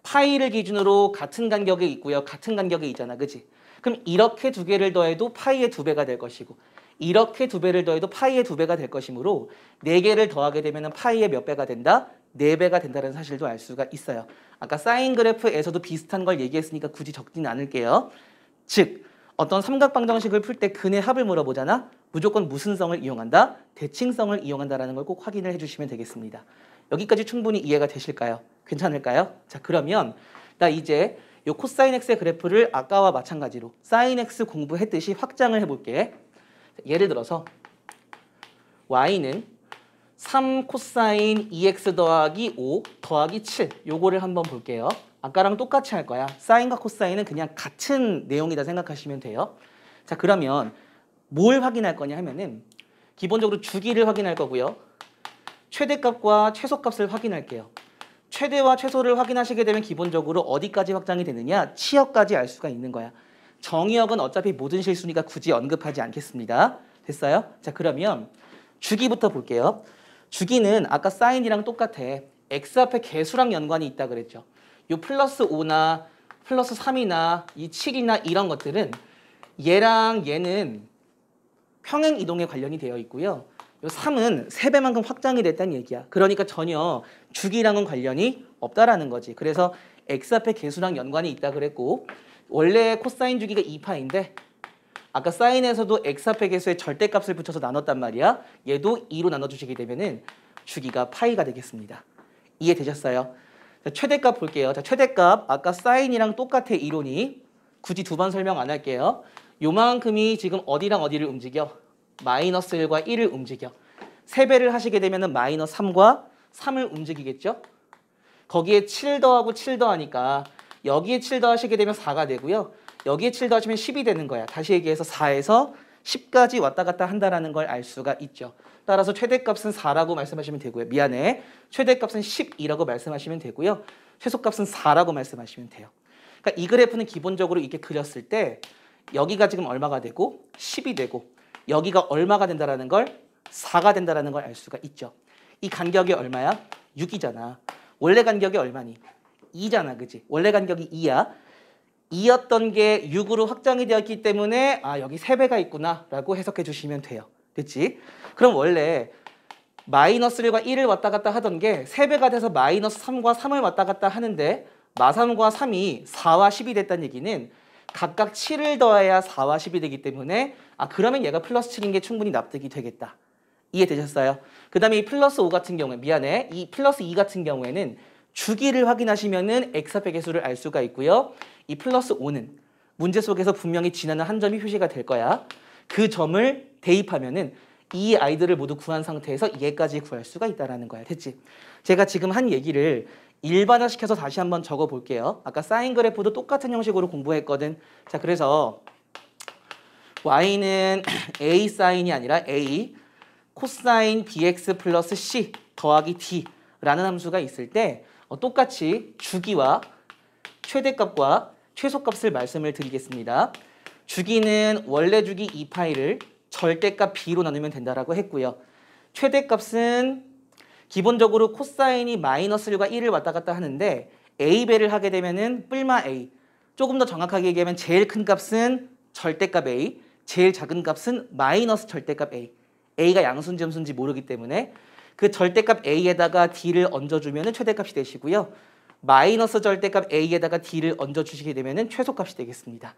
파이를 기준으로 같은 간격에 있고요. 같은 간격에 있잖아. 그치? 그럼 이렇게 두 개를 더해도 파이의 2배가 될 것이고 이렇게 2배를 더해도 파이의 2배가 될 것이므로 4개를 더하게 되면 파이의 몇 배가 된다? 4배가 된다는 사실도 알 수가 있어요. 아까 사인 그래프에서도 비슷한 걸 얘기했으니까 굳이 적지는 않을게요. 즉 어떤 삼각방정식을 풀 때 근의 합을 물어보잖아. 무조건 무슨 성을 이용한다? 대칭성을 이용한다라는 걸 꼭 확인을 해주시면 되겠습니다. 여기까지 충분히 이해가 되실까요? 괜찮을까요? 자, 그러면 나 이제 요 코사인 x의 그래프를 아까와 마찬가지로 사인 x 공부했듯이 확장을 해볼게. 예를 들어서 y는 3 코사인 2x 더하기 5 더하기 7 요거를 한번 볼게요. 아까랑 똑같이 할 거야. 사인과 코사인은 그냥 같은 내용이다 생각하시면 돼요. 자, 그러면 뭘 확인할 거냐 하면은 기본적으로 주기를 확인할 거고요. 최대값과 최소값을 확인할게요. 최대와 최소를 확인하시게 되면 기본적으로 어디까지 확장이 되느냐? 치역까지 알 수가 있는 거야. 정의역은 어차피 모든 실수니까 굳이 언급하지 않겠습니다. 됐어요? 자, 그러면 주기부터 볼게요. 주기는 아까 사인이랑 똑같아. x 앞에 개수랑 연관이 있다 그랬죠. 요 플러스 5나 플러스 3이나 이 7이나 이런 것들은 얘랑 얘는 평행 이동에 관련이 되어 있고요. 요 3은 3배만큼 확장이 됐다는 얘기야. 그러니까 전혀 주기랑은 관련이 없다라는 거지. 그래서 x 앞에 개수랑 연관이 있다 그랬고 원래 코사인 주기가 2파인데 아까 사인에서도 x 앞에 개수에 절대값을 붙여서 나눴단 말이야. 얘도 2로 나눠주시게 되면은 주기가 파이가 되겠습니다. 이해되셨어요? 자, 최대값 볼게요. 자, 최대값 아까 사인이랑 똑같아 이론이. 굳이 2번 설명 안 할게요. 요만큼이 지금 어디랑 어디를 움직여? 마이너스 1과 1을 움직여. 3배를 하시게 되면은 마이너스 3과 3을 움직이겠죠? 거기에 7 더하고 7 더하니까 여기에 7 더하시게 되면 4가 되고요. 여기에 7 더하시면 10이 되는 거야. 다시 얘기해서 4에서 10까지 왔다 갔다 한다는 걸 알 수가 있죠. 따라서 최대값은 4라고 말씀하시면 되고요. 미안해. 최대값은 12라고 말씀하시면 되고요. 최소값은 4라고 말씀하시면 돼요. 그러니까 이 그래프는 기본적으로 이렇게 그렸을 때 여기가 지금 얼마가 되고 10이 되고 여기가 얼마가 된다라는 걸 4가 된다라는 걸 알 수가 있죠. 이 간격이 얼마야? 6이잖아. 원래 간격이 얼마니? 2잖아. 그지? 원래 간격이 2야. 2였던 게 6으로 확장이 되었기 때문에 아, 여기 3배가 있구나 라고 해석해 주시면 돼요. 됐지? 그럼 원래 마이너스 1과 1을 왔다 갔다 하던 게 3배가 돼서 마이너스 3과 3을 왔다 갔다 하는데 마3과 3이 4와 10이 됐다는 얘기는 각각 7을 더해야 4와 10이 되기 때문에 아, 그러면 얘가 플러스 7인 게 충분히 납득이 되겠다. 이해되셨어요? 그 다음에 이 플러스 5 같은 경우에 미안해. 이 플러스 2 같은 경우에는 주기를 확인하시면은 x합의 개수를 알 수가 있고요. 이 플러스 5는 문제 속에서 분명히 지나는 한 점이 표시가 될 거야. 그 점을 대입하면은 이 아이들을 모두 구한 상태에서 얘까지 구할 수가 있다라는 거야. 됐지? 제가 지금 한 얘기를 일반화시켜서 다시 한번 적어 볼게요. 아까 사인 그래프도 똑같은 형식으로 공부했거든. 자, 그래서 y는 a 사인이 아니라 a 코사인 bx 플러스 c 더하기 d라는 함수가 있을 때 똑같이 주기와 최대값과 최소값을 말씀을 드리겠습니다. 주기는 원래 주기 2파이를 절대값 b로 나누면 된다라고 했고요. 최대값은 기본적으로 코사인이 마이너스 1과 1을 왔다 갔다 하는데 a배를 하게 되면은 뿔마 a. 조금 더 정확하게 얘기하면 제일 큰 값은 절대값 a, 제일 작은 값은 마이너스 절대값 a. a가 양수인지 음수인지 모르기 때문에 그 절대값 a에다가 d를 얹어주면 최대값이 되시고요. 마이너스 절대값 a에다가 d를 얹어주시게 되면 최소값이 되겠습니다.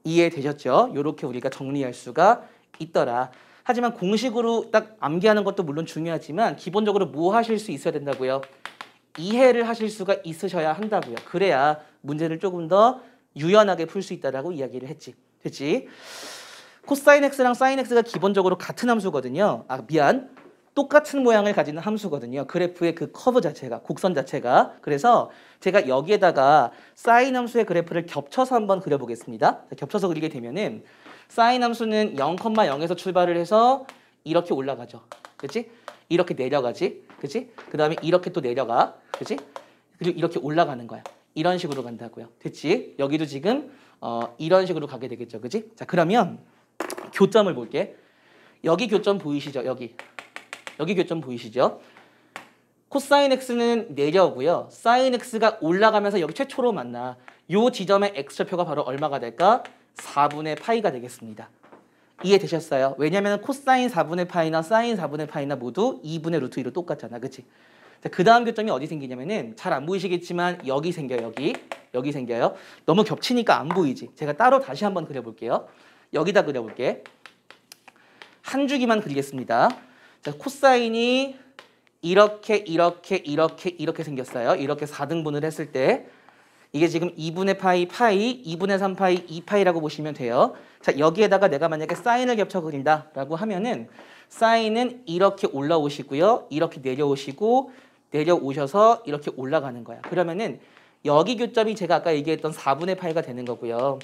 이해되셨죠? 이렇게 우리가 정리할 수가 있더라. 하지만 공식으로 딱 암기하는 것도 물론 중요하지만 기본적으로 뭐 하실 수 있어야 된다고요? 이해를 하실 수가 있으셔야 한다고요. 그래야 문제를 조금 더 유연하게 풀 수 있다라고 이야기를 했지. 됐지? 코사인 x랑 사인 x가 기본적으로 같은 함수거든요. 아, 미안. 똑같은 모양을 가지는 함수거든요. 그래프의 그 커브 자체가, 곡선 자체가. 그래서 제가 여기에다가 사인 함수의 그래프를 겹쳐서 한번 그려보겠습니다. 겹쳐서 그리게 되면은 사인 함수는 0,0에서 출발을 해서 이렇게 올라가죠. 그렇지? 이렇게 내려가지. 그렇지? 그 다음에 이렇게 또 내려가. 그렇지? 그리고 이렇게 올라가는 거야. 이런 식으로 간다고요. 됐지? 여기도 지금 이런 식으로 가게 되겠죠. 그지? 자, 그러면 교점을 볼게. 여기 교점 보이시죠? 여기 교점 보이시죠? 코사인 x는 내려오고요. 사인 x가 올라가면서 여기 최초로 만나. 요 지점의 x좌표가 바로 얼마가 될까? 4분의 파이가 되겠습니다. 이해되셨어요? 왜냐면 코사인 4분의 파이나 사인 4분의 파이나 모두 2분의 루트 2로 똑같잖아. 그치? 자, 그 다음 교점이 어디 생기냐면은 잘 안 보이시겠지만 여기 생겨요. 여기 생겨요. 너무 겹치니까 안 보이지? 제가 따로 다시 한번 그려볼게요. 여기다 그려볼게. 한 주기만 그리겠습니다. 자, 코사인이 이렇게 생겼어요. 이렇게 4등분을 했을 때 이게 지금 2분의 파이, 2분의 3 파이, 2파이라고 보시면 돼요. 자, 여기에다가 내가 만약에 사인을 겹쳐 그린다라고 하면은 사인은 이렇게 올라오시고요. 이렇게 내려오셔서 이렇게 올라가는 거야. 그러면은 여기 교점이 제가 아까 얘기했던 4분의 파이가 되는 거고요.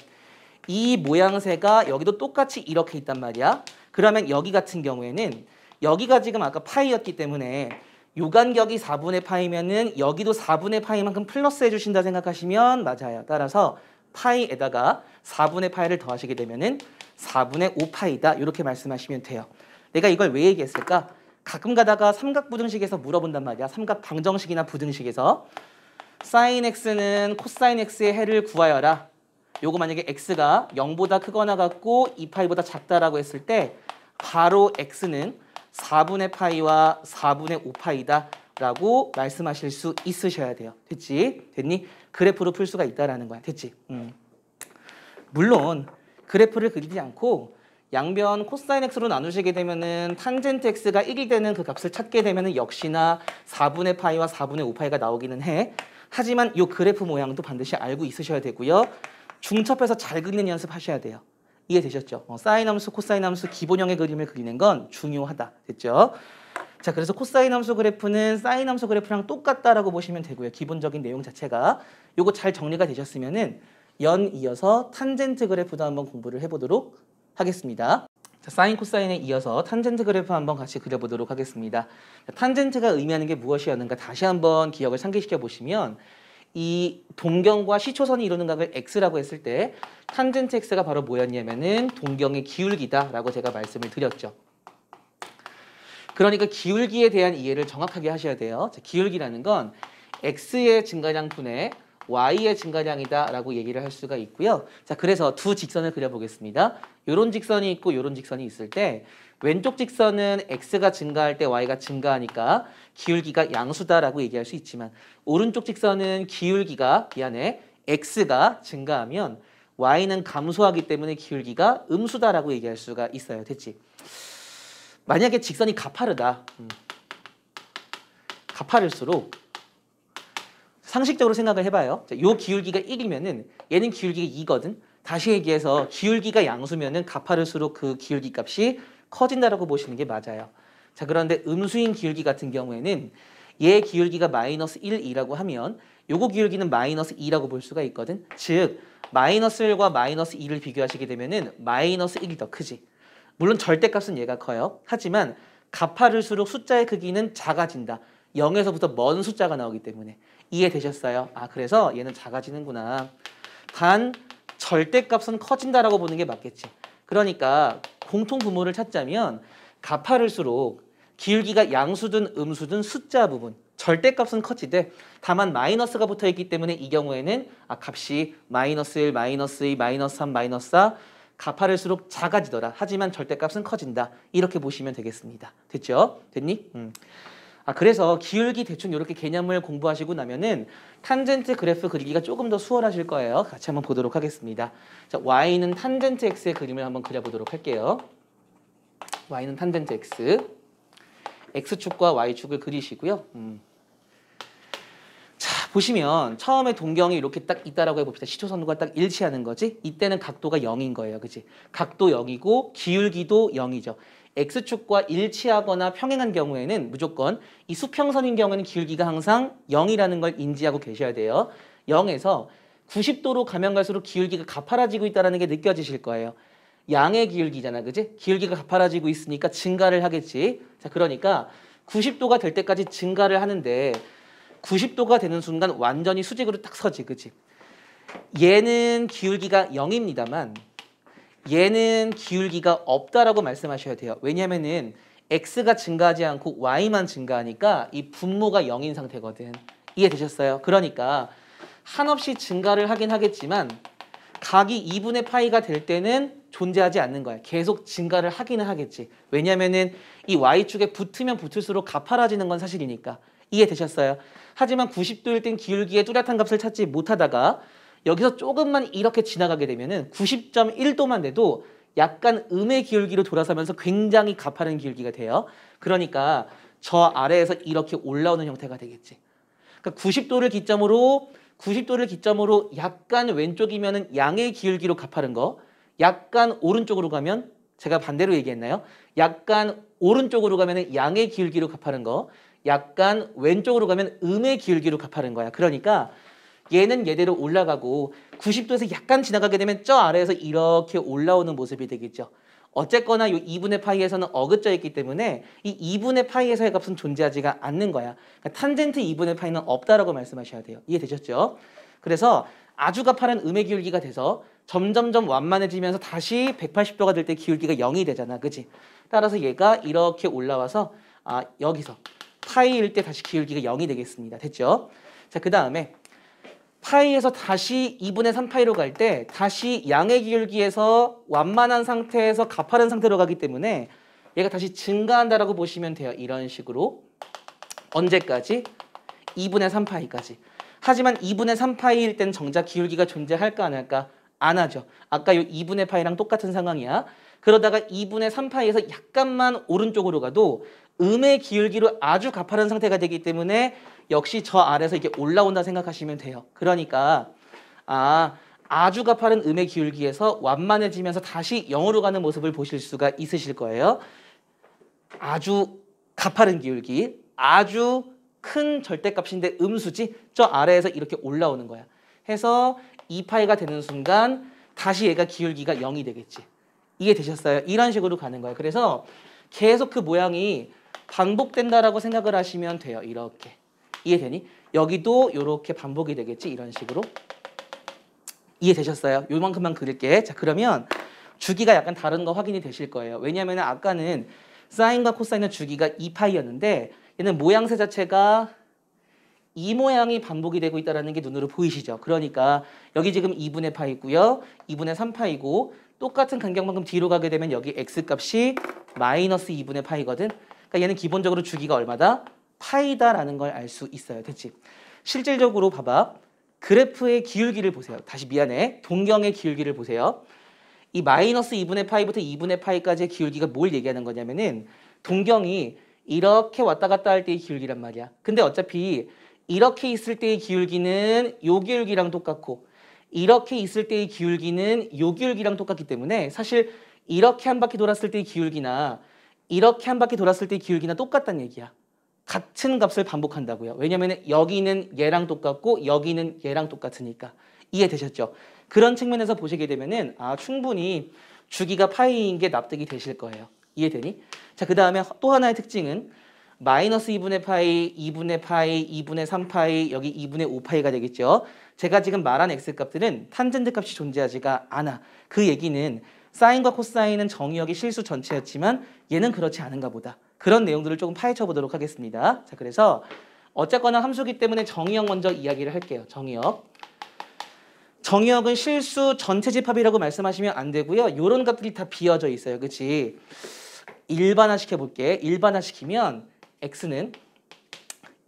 이 모양새가 여기도 똑같이 이렇게 있단 말이야. 그러면 여기 같은 경우에는 여기가 지금 아까 파이였기 때문에 요 간격이 4분의 파이면은 여기도 4분의 파이만큼 플러스 해주신다 생각하시면 맞아요. 따라서 파이에다가 4분의 파이를 더하시게 되면은 4분의 5파이다. 이렇게 말씀하시면 돼요. 내가 이걸 왜 얘기했을까? 가끔 가다가 삼각부등식에서 물어본단 말이야. 삼각 방정식이나 부등식에서 사인 x는 코사인 x의 해를 구하여라. 요거 만약에 x가 0보다 크거나 같고 2파이보다 작다라고 했을 때 바로 x는 4분의 파이와 4분의 5파이다 라고 말씀하실 수 있으셔야 돼요. 됐지? 됐니? 그래프로 풀 수가 있다라는 거야. 됐지? 물론 그래프를 그리지 않고 양변 코사인 x로 나누시게 되면은 탄젠트 x가 1이 되는 그 값을 찾게 되면은 역시나 4분의 파이와 4분의 5파이가 나오기는 해. 하지만 이 그래프 모양도 반드시 알고 있으셔야 되고요. 중첩해서 잘 그리는 연습하셔야 돼요. 이해되셨죠? 사인 함수, 코사인 함수 기본형의 그림을 그리는 건 중요하다. 됐죠? 자, 그래서 코사인 함수 그래프는 사인 함수 그래프랑 똑같다라고 보시면 되고요. 기본적인 내용 자체가 요거 잘 정리가 되셨으면은 이어서 탄젠트 그래프도 한번 공부를 해보도록 하겠습니다. 자, 사인, 코사인에 이어서 탄젠트 그래프 한번 같이 그려보도록 하겠습니다. 자, 탄젠트가 의미하는 게 무엇이었는가 다시 한번 기억을 상기시켜 보시면 이 동경과 시초선이 이루는 각을 x라고 했을 때 탄젠트 x가 바로 뭐였냐면은 동경의 기울기다라고 제가 말씀을 드렸죠. 그러니까 기울기에 대한 이해를 정확하게 하셔야 돼요. 자, 기울기라는 건 x의 증가량 분의 y의 증가량이다라고 얘기를 할 수가 있고요. 자, 그래서 두 직선을 그려보겠습니다. 이런 직선이 있고 이런 직선이 있을 때 왼쪽 직선은 x가 증가할 때 y가 증가하니까 기울기가 양수다라고 얘기할 수 있지만 오른쪽 직선은 기울기가 x가 증가하면 y는 감소하기 때문에 기울기가 음수다라고 얘기할 수가 있어요. 됐지? 만약에 직선이 가파르다. 가파를수록 상식적으로 생각을 해봐요. 자, 요 기울기가 1이면은 얘는 기울기가 2거든. 다시 얘기해서 기울기가 양수면은 가파를수록 그 기울기 값이 커진다라고 보시는 게 맞아요. 자, 그런데 음수인 기울기 같은 경우에는 얘 기울기가 마이너스 1, 2라고 하면 요거 기울기는 마이너스 2라고 볼 수가 있거든. 즉 마이너스 1과 마이너스 2를 비교하시게 되면은 마이너스 1이 더 크지. 물론 절대값은 얘가 커요. 하지만 가파를수록 숫자의 크기는 작아진다. 0에서부터 먼 숫자가 나오기 때문에. 이해되셨어요? 아, 그래서 얘는 작아지는구나. 단 절대값은 커진다라고 보는 게 맞겠지. 그러니까 공통 분모를 찾자면 가파를수록 기울기가 양수든 음수든 숫자 부분 절대값은 커지되 다만 마이너스가 붙어있기 때문에 이 경우에는 값이 마이너스 1, 마이너스 2, 마이너스 3, 마이너스 4 가파를수록 작아지더라. 하지만 절대값은 커진다. 이렇게 보시면 되겠습니다. 됐죠? 됐니? 그래서 기울기 대충 이렇게 개념을 공부하시고 나면은 탄젠트 그래프 그리기가 조금 더 수월하실 거예요. 같이 한번 보도록 하겠습니다. 자, y는 탄젠트 x의 그림을 한번 그려보도록 할게요. y는 탄젠트 x. x축과 y축을 그리시고요. 자, 보시면 처음에 동경이 이렇게 딱 있다라고 해봅시다. 시초선과 딱 일치하는 거지. 이때는 각도가 0인 거예요. 그치? 각도 0이고 기울기도 0이죠. x축과 일치하거나 평행한 경우에는 무조건 이 수평선인 경우에는 기울기가 항상 0이라는 걸 인지하고 계셔야 돼요. 0에서 90도로 가면 갈수록 기울기가 가파라지고 있다는 게 느껴지실 거예요. 양의 기울기잖아. 그지? 기울기가 가파라지고 있으니까 증가를 하겠지. 자, 그러니까 90도가 될 때까지 증가를 하는데 90도가 되는 순간 완전히 수직으로 딱 서지, 그치? 얘는 기울기가 0입니다만 얘는 기울기가 없다라고 말씀하셔야 돼요. 왜냐면은 x가 증가하지 않고 y만 증가하니까 이 분모가 0인 상태거든. 이해되셨어요? 그러니까 한없이 증가를 하긴 하겠지만 각이 2분의 파이가 될 때는 존재하지 않는 거야. 계속 증가를 하기는 하겠지. 왜냐면은 이 y축에 붙으면 붙을수록 가파라지는 건 사실이니까. 이해되셨어요? 하지만 90도일 땐 기울기의 뚜렷한 값을 찾지 못하다가 여기서 조금만 이렇게 지나가게 되면은 90.1도만 돼도 약간 음의 기울기로 돌아서면서 굉장히 가파른 기울기가 돼요. 그러니까 저 아래에서 이렇게 올라오는 형태가 되겠지. 그러니까 90도를 기점으로 약간 왼쪽이면은 양의 기울기로 가파른 거, 약간 오른쪽으로 가면 제가 반대로 얘기했나요? 약간 오른쪽으로 가면은 양의 기울기로 가파른 거, 약간 왼쪽으로 가면 음의 기울기로 가파른 거야. 그러니까 얘는 얘대로 올라가고 90도에서 약간 지나가게 되면 저 아래에서 이렇게 올라오는 모습이 되겠죠. 어쨌거나 이 2분의 파이에서는 어긋져 있기 때문에 이 2분의 파이에서의 값은 존재하지가 않는 거야. 그러니까 탄젠트 2분의 파이는 없다라고 말씀하셔야 돼요. 이해되셨죠? 그래서 아주 가파른 음의 기울기가 돼서 점점점 완만해지면서 다시 180도가 될 때 기울기가 0이 되잖아. 그치? 따라서 얘가 이렇게 올라와서 여기서 파이일 때 다시 기울기가 0이 되겠습니다. 됐죠? 자, 그 다음에 파이에서 다시 2분의 3파이로 갈 때 다시 양의 기울기에서 완만한 상태에서 가파른 상태로 가기 때문에 얘가 다시 증가한다라고 보시면 돼요. 이런 식으로. 언제까지? 2분의 3파이까지. 하지만 2분의 3파이일 땐 정작 기울기가 존재할까 안 할까? 안 하죠. 아까 이 2분의 파이랑 똑같은 상황이야. 그러다가 2분의 3파이에서 약간만 오른쪽으로 가도 음의 기울기로 아주 가파른 상태가 되기 때문에 역시 저 아래에서 이렇게 올라온다 생각하시면 돼요. 그러니까 아주 가파른 음의 기울기에서 완만해지면서 다시 0으로 가는 모습을 보실 수가 있으실 거예요. 아주 가파른 기울기, 아주 큰 절대값인데 음수지 저 아래에서 이렇게 올라오는 거야. 해서 2파이가 되는 순간 다시 얘가 기울기가 0이 되겠지. 이해되셨어요? 이런 식으로 가는 거예요. 그래서 계속 그 모양이 반복된다라고 생각을 하시면 돼요. 이렇게. 이해되니? 여기도 이렇게 반복이 되겠지. 이런 식으로. 이해되셨어요? 요만큼만 그릴게. 자, 그러면 주기가 약간 다른 거 확인이 되실 거예요. 왜냐하면 아까는 사인과 코사인의 주기가 2파이였는데 얘는 모양새 자체가 이 모양이 반복이 되고 있다는 게 눈으로 보이시죠? 그러니까 여기 지금 2분의 파이고요. 2분의 3파이고 똑같은 간격만큼 뒤로 가게 되면 여기 x값이 마이너스 2분의 파이거든. 그러니까 얘는 기본적으로 주기가 얼마다? 파이다라는 걸 알 수 있어요. 됐지? 실질적으로 봐봐. 그래프의 기울기를 보세요. 다시 미안해. 동경의 기울기를 보세요. 이 마이너스 2분의 파이부터 2분의 파이까지의 기울기가 뭘 얘기하는 거냐면은 동경이 이렇게 왔다 갔다 할 때의 기울기란 말이야. 근데 어차피 이렇게 있을 때의 기울기는 요 기울기랑 똑같고 이렇게 있을 때의 기울기는 요 기울기랑 똑같기 때문에 사실 이렇게 한 바퀴 돌았을 때의 기울기나 이렇게 한 바퀴 돌았을 때의 기울기나 똑같다는 얘기야. 같은 값을 반복한다고요. 왜냐면 여기는 얘랑 똑같고 여기는 얘랑 똑같으니까. 이해되셨죠? 그런 측면에서 보시게 되면은 충분히 주기가 파이인 게 납득이 되실 거예요. 이해되니? 자, 그 다음에 또 하나의 특징은 마이너스 2분의 파이, 2분의 파이, 2분의 3파이, 여기 2분의 5파이가 되겠죠. 제가 지금 말한 x값들은 탄젠트 값이 존재하지가 않아. 그 얘기는 사인과 코사인은 정의역이 실수 전체였지만 얘는 그렇지 않은가 보다. 그런 내용들을 조금 파헤쳐 보도록 하겠습니다. 자, 그래서 어쨌거나 함수기 때문에 정의역 먼저 이야기를 할게요. 정의역. 정의역은 실수 전체 집합이라고 말씀하시면 안 되고요. 이런 것들이 다 비어져 있어요. 그치? 일반화 시켜볼게. 일반화 시키면 x는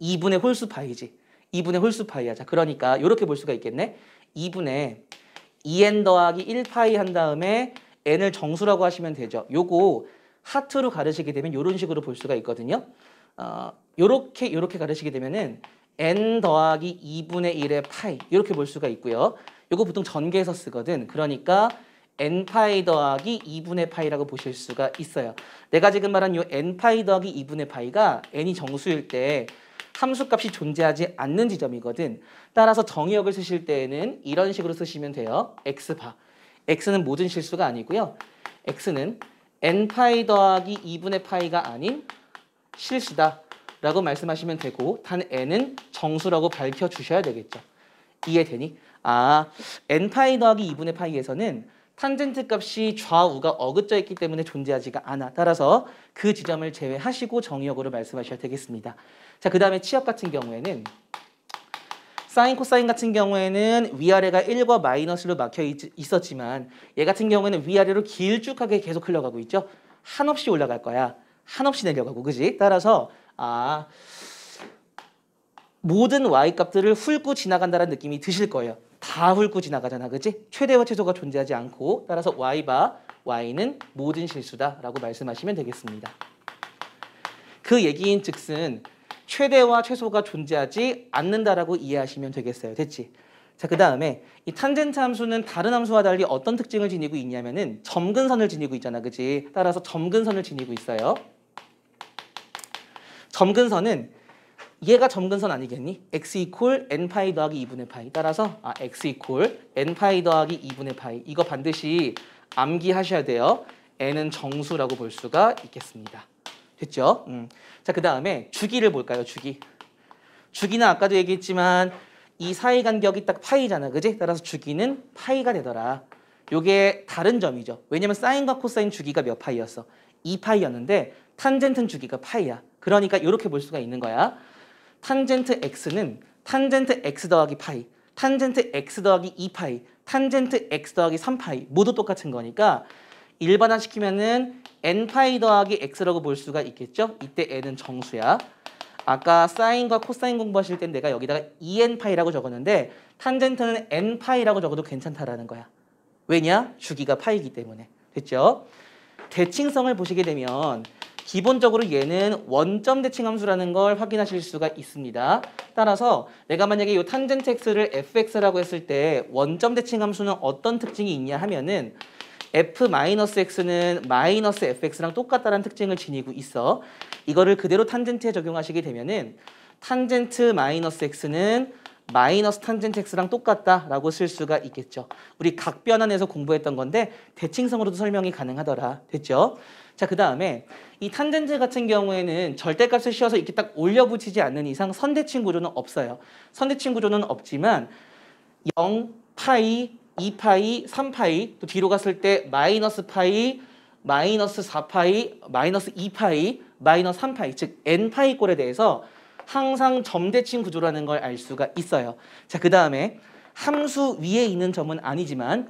2분의 홀수 파이지. 2분의 홀수 파이야. 자, 그러니까 이렇게 볼 수가 있겠네. 2분의 2n 더하기 1파이 한 다음에 n을 정수라고 하시면 되죠. 요거 하트로 가르치게 되면 이런 식으로 볼 수가 있거든요. 요렇게 가르치게 되면은 n 더하기 2분의 1의 파이 이렇게 볼 수가 있고요. 요거 보통 전개해서 쓰거든. 그러니까 n파이 더하기 2분의 파이라고 보실 수가 있어요. 내가 지금 말한 요 n파이 더하기 2분의 파이가 n이 정수일 때 함수값이 존재하지 않는 지점이거든. 따라서 정의역을 쓰실 때에는 이런 식으로 쓰시면 돼요. x바. x는 모든 실수가 아니고요. x는 n파이 더하기 2분의 파이가 아닌 실수다. 라고 말씀하시면 되고 단 n은 정수라고 밝혀주셔야 되겠죠. 이해되니? n파이 더하기 2분의 파이에서는 탄젠트 값이 좌우가 어긋져 있기 때문에 존재하지가 않아. 따라서 그 지점을 제외하시고 정의역으로 말씀하셔야 되겠습니다. 자, 그 다음에 치역 같은 경우에는 사인, 코사인 같은 경우에는 위아래가 1과 마이너스로 막혀 있었지만 얘 같은 경우에는 위아래로 길쭉하게 계속 흘러가고 있죠. 한없이 올라갈 거야. 한없이 내려가고, 그지? 따라서 모든 y값들을 훑고 지나간다는 느낌이 드실 거예요. 다 훑고 지나가잖아, 그지? 최대와 최소가 존재하지 않고 따라서 y는 모든 실수다라고 말씀하시면 되겠습니다. 그 얘기인 즉슨 최대와 최소가 존재하지 않는다라고 이해하시면 되겠어요. 됐지? 자, 그 다음에 이 탄젠트 함수는 다른 함수와 달리 어떤 특징을 지니고 있냐면은 점근선을 지니고 있잖아, 그지? 따라서 점근선을 지니고 있어요. 점근선은 얘가 점근선 아니겠니? x 이퀄 n파이 더하기 2분의 파이. 따라서 x 이퀄 n파이 더하기 2분의 파이. 이거 반드시 암기하셔야 돼요. n은 정수라고 볼 수가 있겠습니다. 됐죠? 자, 그 다음에 주기를 볼까요? 주기는 아까도 얘기했지만 이 사이 간격이 딱 파이잖아, 그지? 따라서 주기는 파이가 되더라. 요게 다른 점이죠. 왜냐면 사인과 코사인 주기가 몇 파이였어? 2파이였는데 탄젠트는 주기가 파이야. 그러니까 이렇게 볼 수가 있는 거야. 탄젠트 x는 탄젠트 x 더하기 파이, 탄젠트 x 더하기 2파이, 탄젠트 x 더하기 3파이 모두 똑같은 거니까 일반화시키면은 n파이 더하기 x라고 볼 수가 있겠죠? 이때 n은 정수야. 아까 사인과 코사인 공부하실 땐 내가 여기다가 2n파이라고 적었는데 탄젠트는 n파이라고 적어도 괜찮다라는 거야. 왜냐? 주기가 파이기 때문에. 됐죠? 대칭성을 보시게 되면 기본적으로 얘는 원점 대칭 함수라는 걸 확인하실 수가 있습니다. 따라서 내가 만약에 이 탄젠트 x를 fx라고 했을 때 원점 대칭 함수는 어떤 특징이 있냐 하면은 f-x는 마이너스 fx랑 똑같다는 특징을 지니고 있어. 이거를 그대로 탄젠트에 적용하시게 되면은 탄젠트 마이너스 x는 마이너스 탄젠트 x랑 똑같다라고 쓸 수가 있겠죠. 우리 각변환에서 공부했던 건데 대칭성으로도 설명이 가능하더라. 됐죠? 자, 그 다음에 이 탄젠트 같은 경우에는 절대값을 씌워서 이렇게 딱 올려붙이지 않는 이상 선대칭 구조는 없어요. 선대칭 구조는 없지만 0, 파이, 2파이, 3파이 또 뒤로 갔을 때 마이너스 파이, 마이너스 4파이, 마이너스 2파이, 마이너스 3파이 즉 n파이 꼴에 대해서 항상 점대칭 구조라는 걸 알 수가 있어요. 자, 그 다음에 함수 위에 있는 점은 아니지만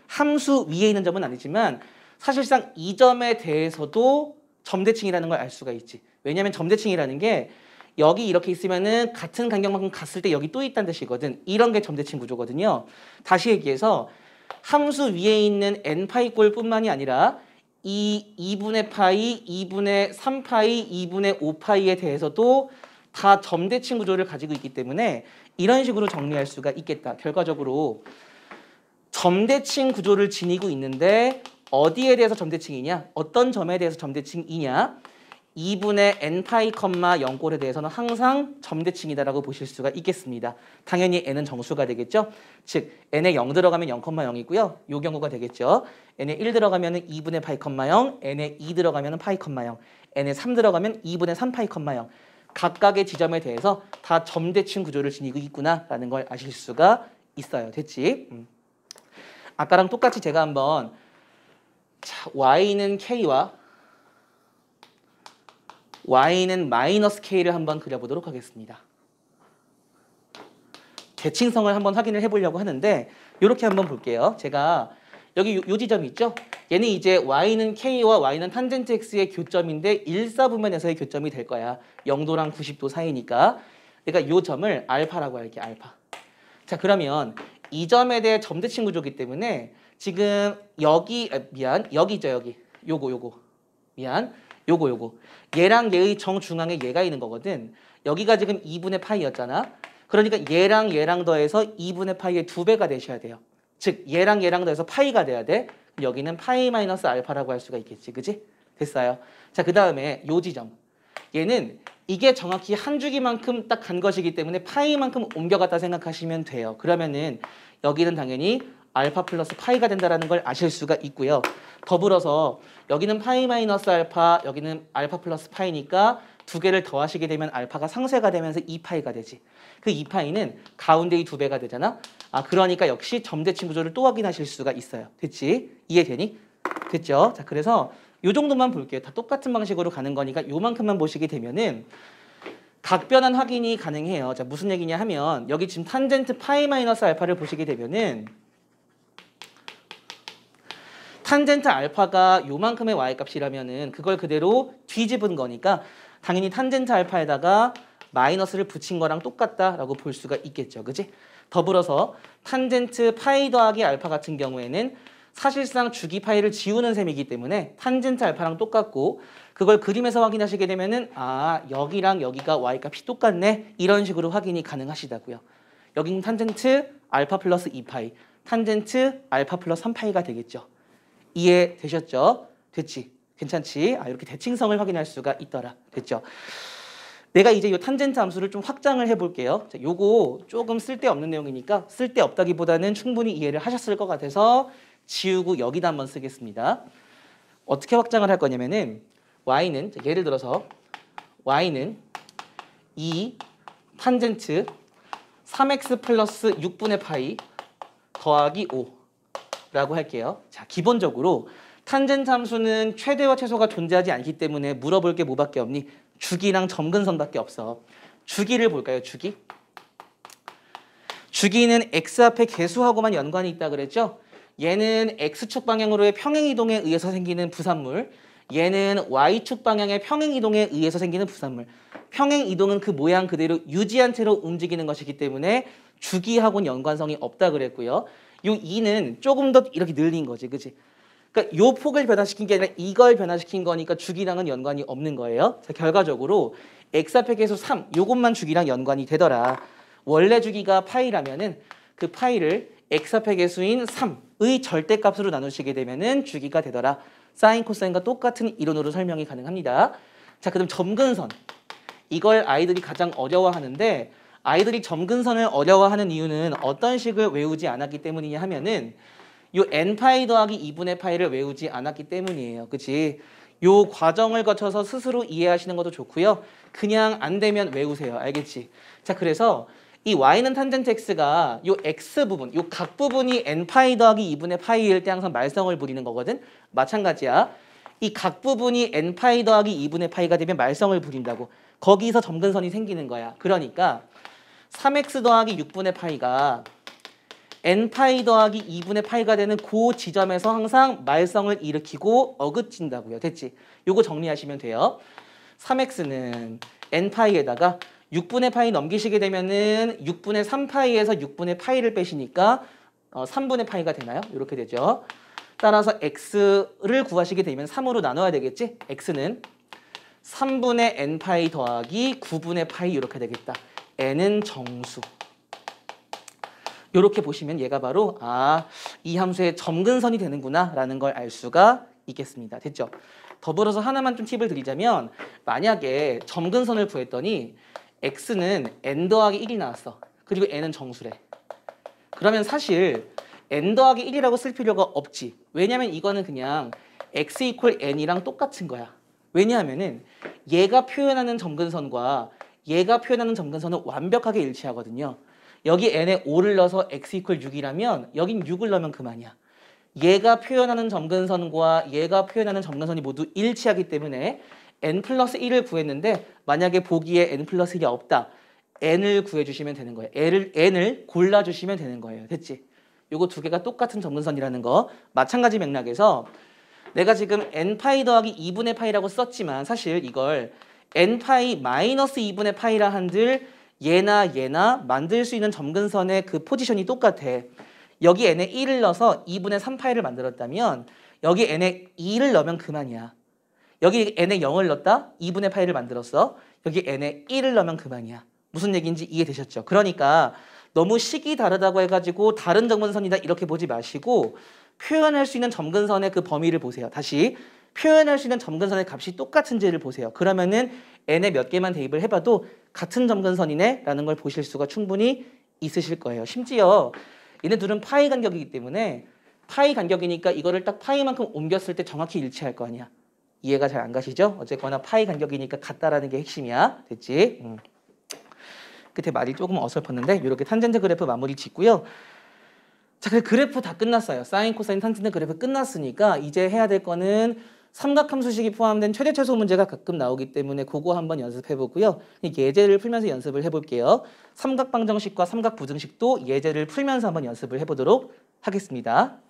함수 위에 있는 점은 아니지만 사실상 이 점에 대해서도 점대칭이라는 걸 알 수가 있지. 왜냐하면 점대칭이라는 게 여기 이렇게 있으면은 같은 간격만큼 갔을 때 여기 또 있다는 뜻이거든. 이런 게 점대칭 구조거든요. 다시 얘기해서 함수 위에 있는 n파이 꼴뿐만이 아니라 이 2분의 파이, 2분의 3파이, 2분의 5파이에 대해서도 다 점대칭 구조를 가지고 있기 때문에 이런 식으로 정리할 수가 있겠다. 결과적으로 점대칭 구조를 지니고 있는데 어디에 대해서 점대칭이냐? 어떤 점에 대해서 점대칭이냐? 2분의 n파이, 0꼴에 대해서는 항상 점대칭이다라고 보실 수가 있겠습니다. 당연히 n은 정수가 되겠죠? 즉 n에 0 들어가면 0,0이고요. 요 경우가 되겠죠. n에 1 들어가면 2분의 파이, 0, n에 2 들어가면 파이, 0, n에 3 들어가면 2분의 3파이, 0. 각각의 지점에 대해서 다 점대칭 구조를 지니고 있구나라는 걸 아실 수가 있어요. 됐지? 아까랑 똑같이 제가 한번 y는 k와 y는 마이너스 k를 한번 그려보도록 하겠습니다. 대칭성을 한번 확인을 해보려고 하는데 이렇게 한번 볼게요. 제가 여기 요 지점이 있죠? 얘는 이제 y는 k와 y는 탄젠트 x의 교점인데 일사분면에서의 교점이 될 거야. 0도랑 90도 사이니까. 그러니까 요 점을 알파라고 할게, 알파. 자, 그러면 이 점에 대해 점대칭 구조이기 때문에 지금 여기 여기죠, 여기. 요거. 요거. 얘랑 얘의 정중앙에 얘가 있는 거거든. 여기가 지금 2분의 파이였잖아. 그러니까 얘랑 더해서 2분의 파이의 2배가 되셔야 돼요. 즉 얘랑 더해서 파이가 돼야 돼. 여기는 파이 마이너스 알파라고 할 수가 있겠지. 그지? 됐어요. 자, 그 다음에 요 지점. 얘는 이게 정확히 한 주기만큼 딱 간 것이기 때문에 파이만큼 옮겨갔다 생각하시면 돼요. 그러면은 여기는 당연히 알파 플러스 파이가 된다는 걸 아실 수가 있고요. 더불어서 여기는 파이 마이너스 알파, 여기는 알파 플러스 파이니까 두 개를 더하시게 되면 알파가 상쇄가 되면서 2파이가 되지. 그 2파이는 가운데의 2배가 되잖아. 그러니까 역시 점대칭 구조를 또 확인하실 수가 있어요. 됐지? 이해되니? 됐죠? 자, 그래서 요 정도만 볼게요. 다 똑같은 방식으로 가는 거니까 요만큼만 보시게 되면은 각변환 확인이 가능해요. 자, 무슨 얘기냐 하면 여기 지금 탄젠트 파이 마이너스 알파를 보시게 되면은 탄젠트 알파가 요만큼의 y값이라면은 그걸 그대로 뒤집은 거니까 당연히 탄젠트 알파에다가 마이너스를 붙인 거랑 똑같다라고 볼 수가 있겠죠. 그지? 더불어서 탄젠트 파이 더하기 알파 같은 경우에는 사실상 주기 파이를 지우는 셈이기 때문에 탄젠트 알파랑 똑같고 그걸 그림에서 확인하시게 되면은 여기랑 여기가 y값이 똑같네 이런 식으로 확인이 가능하시다고요. 여기는 탄젠트 알파 플러스 2파이, 탄젠트 알파 플러스 3파이가 되겠죠. 이해되셨죠? 됐지? 괜찮지? 이렇게 대칭성을 확인할 수가 있더라. 됐죠? 내가 이제 이 탄젠트 함수를 좀 확장을 해볼게요. 자, 요거 조금 쓸데없는 내용이니까 쓸데없다기보다는 충분히 이해를 하셨을 것 같아서 지우고 여기다 한번 쓰겠습니다. 어떻게 확장을 할 거냐면은 y는 예를 들어서 y는 2 탄젠트 3x 플러스 6분의 파이 더하기 5라고 할게요. 자, 기본적으로 탄젠트 함수는 최대와 최소가 존재하지 않기 때문에 물어볼 게 뭐밖에 없니? 주기랑 점근선밖에 없어. 주기를 볼까요? 주기? 주기는 x 앞에 개수하고만 연관이 있다 그랬죠? 얘는 x축 방향으로의 평행이동에 의해서 생기는 부산물, 얘는 y축 방향의 평행이동에 의해서 생기는 부산물. 평행이동은 그 모양 그대로 유지한 채로 움직이는 것이기 때문에 주기하고는 연관성이 없다 그랬고요. 요 2는 조금 더 이렇게 늘린 거지, 그치? 그러니까 요 폭을 변화시킨 게 아니라 이걸 변화시킨 거니까 주기랑은 연관이 없는 거예요. 자, 결과적으로 x 앞에 계수 3, 요것만 주기랑 연관이 되더라. 원래 주기가 파이라면은 그 파이를 x 앞에 계수인 3의 절대값으로 나누시게 되면은 주기가 되더라. 사인 코사인과 똑같은 이론으로 설명이 가능합니다. 자, 그럼 점근선. 이걸 아이들이 가장 어려워하는데 아이들이 점근선을 어려워하는 이유는 어떤 식을 외우지 않았기 때문이냐 하면은 요 n파이 더하기 2분의 파이를 외우지 않았기 때문이에요. 그치? 요 과정을 거쳐서 스스로 이해하시는 것도 좋고요. 그냥 안 되면 외우세요. 알겠지? 자, 그래서 이 y는 탄젠트 x가 요 x 부분, 요 각 부분이 n파이 더하기 2분의 파이일 때 항상 말썽을 부리는 거거든. 마찬가지야. 이 각 부분이 n파이 더하기 2분의 파이가 되면 말썽을 부린다고. 거기서 점근선이 생기는 거야. 그러니까 3x 더하기 6분의 파이가 n파이 더하기 2분의 파이가 되는 그 지점에서 항상 말썽을 일으키고 어긋진다고요. 됐지? 요거 정리하시면 돼요. 3x는 n파이에다가 6분의 파이 넘기시게 되면은 6분의 3파이에서 6분의 파이를 빼시니까 3분의 파이가 되나요? 이렇게 되죠. 따라서 x를 구하시게 되면 3으로 나눠야 되겠지? x는 3분의 n파이 더하기 9분의 파이 이렇게 되겠다. n은 정수. 이렇게 보시면 얘가 바로 이 함수의 점근선이 되는구나 라는 걸 알 수가 있겠습니다. 됐죠? 더불어서 하나만 좀 팁을 드리자면 만약에 점근선을 구했더니 x는 n 더하기 1이 나왔어. 그리고 n은 정수래. 그러면 사실 n 더하기 1이라고 쓸 필요가 없지. 왜냐면 이거는 그냥 x 이퀄 n이랑 똑같은 거야. 왜냐하면은 얘가 표현하는 점근선과 얘가 표현하는 점근선은 완벽하게 일치하거든요. 여기 n에 5를 넣어서 x 이퀄 6이라면 여긴 6을 넣으면 그만이야. 얘가 표현하는 점근선과 얘가 표현하는 점근선이 모두 일치하기 때문에 n 플러스 1을 구했는데 만약에 보기에 n 플러스 1이 없다. n을 구해주시면 되는 거예요. n을 골라주시면 되는 거예요. 됐지? 요거 두 개가 똑같은 점근선이라는 거. 마찬가지 맥락에서 내가 지금 n파이 더하기 2분의 파이라고 썼지만 사실 이걸 n파이 마이너스 2분의 파이라 한들 얘나 만들 수 있는 점근선의 그 포지션이 똑같아. 여기 n에 1을 넣어서 2분의 3파이를 만들었다면 여기 n에 2를 넣으면 그만이야. 여기 n에 0을 넣었다? 2분의 파이를 만들었어. 여기 n에 1을 넣으면 그만이야. 무슨 얘기인지 이해되셨죠? 그러니까 너무 식이 다르다고 해가지고 다른 점근선이다 이렇게 보지 마시고 표현할 수 있는 점근선의 그 범위를 보세요. 다시 표현할 수 있는 점근선의 값이 똑같은지를 보세요. 그러면은 n에 몇 개만 대입을 해봐도 같은 점근선이네 라는 걸 보실 수가 충분히 있으실 거예요. 심지어 얘네들은 파이 간격이기 때문에 파이 간격이니까 이거를 딱 파이만큼 옮겼을 때 정확히 일치할 거 아니야. 이해가 잘 안 가시죠? 어쨌거나 파이 간격이니까 같다라는 게 핵심이야. 됐지? 끝에 말이 조금 어설펐는데 이렇게 탄젠트 그래프 마무리 짓고요. 자, 그래프 다 끝났어요. 사인, 코사인, 탄젠트 그래프 끝났으니까 이제 해야 될 거는 삼각함수식이 포함된 최대 최소 문제가 가끔 나오기 때문에 그거 한번 연습해 보고요. 예제를 풀면서 연습을 해볼게요. 삼각방정식과 삼각부등식도 예제를 풀면서 한번 연습을 해보도록 하겠습니다.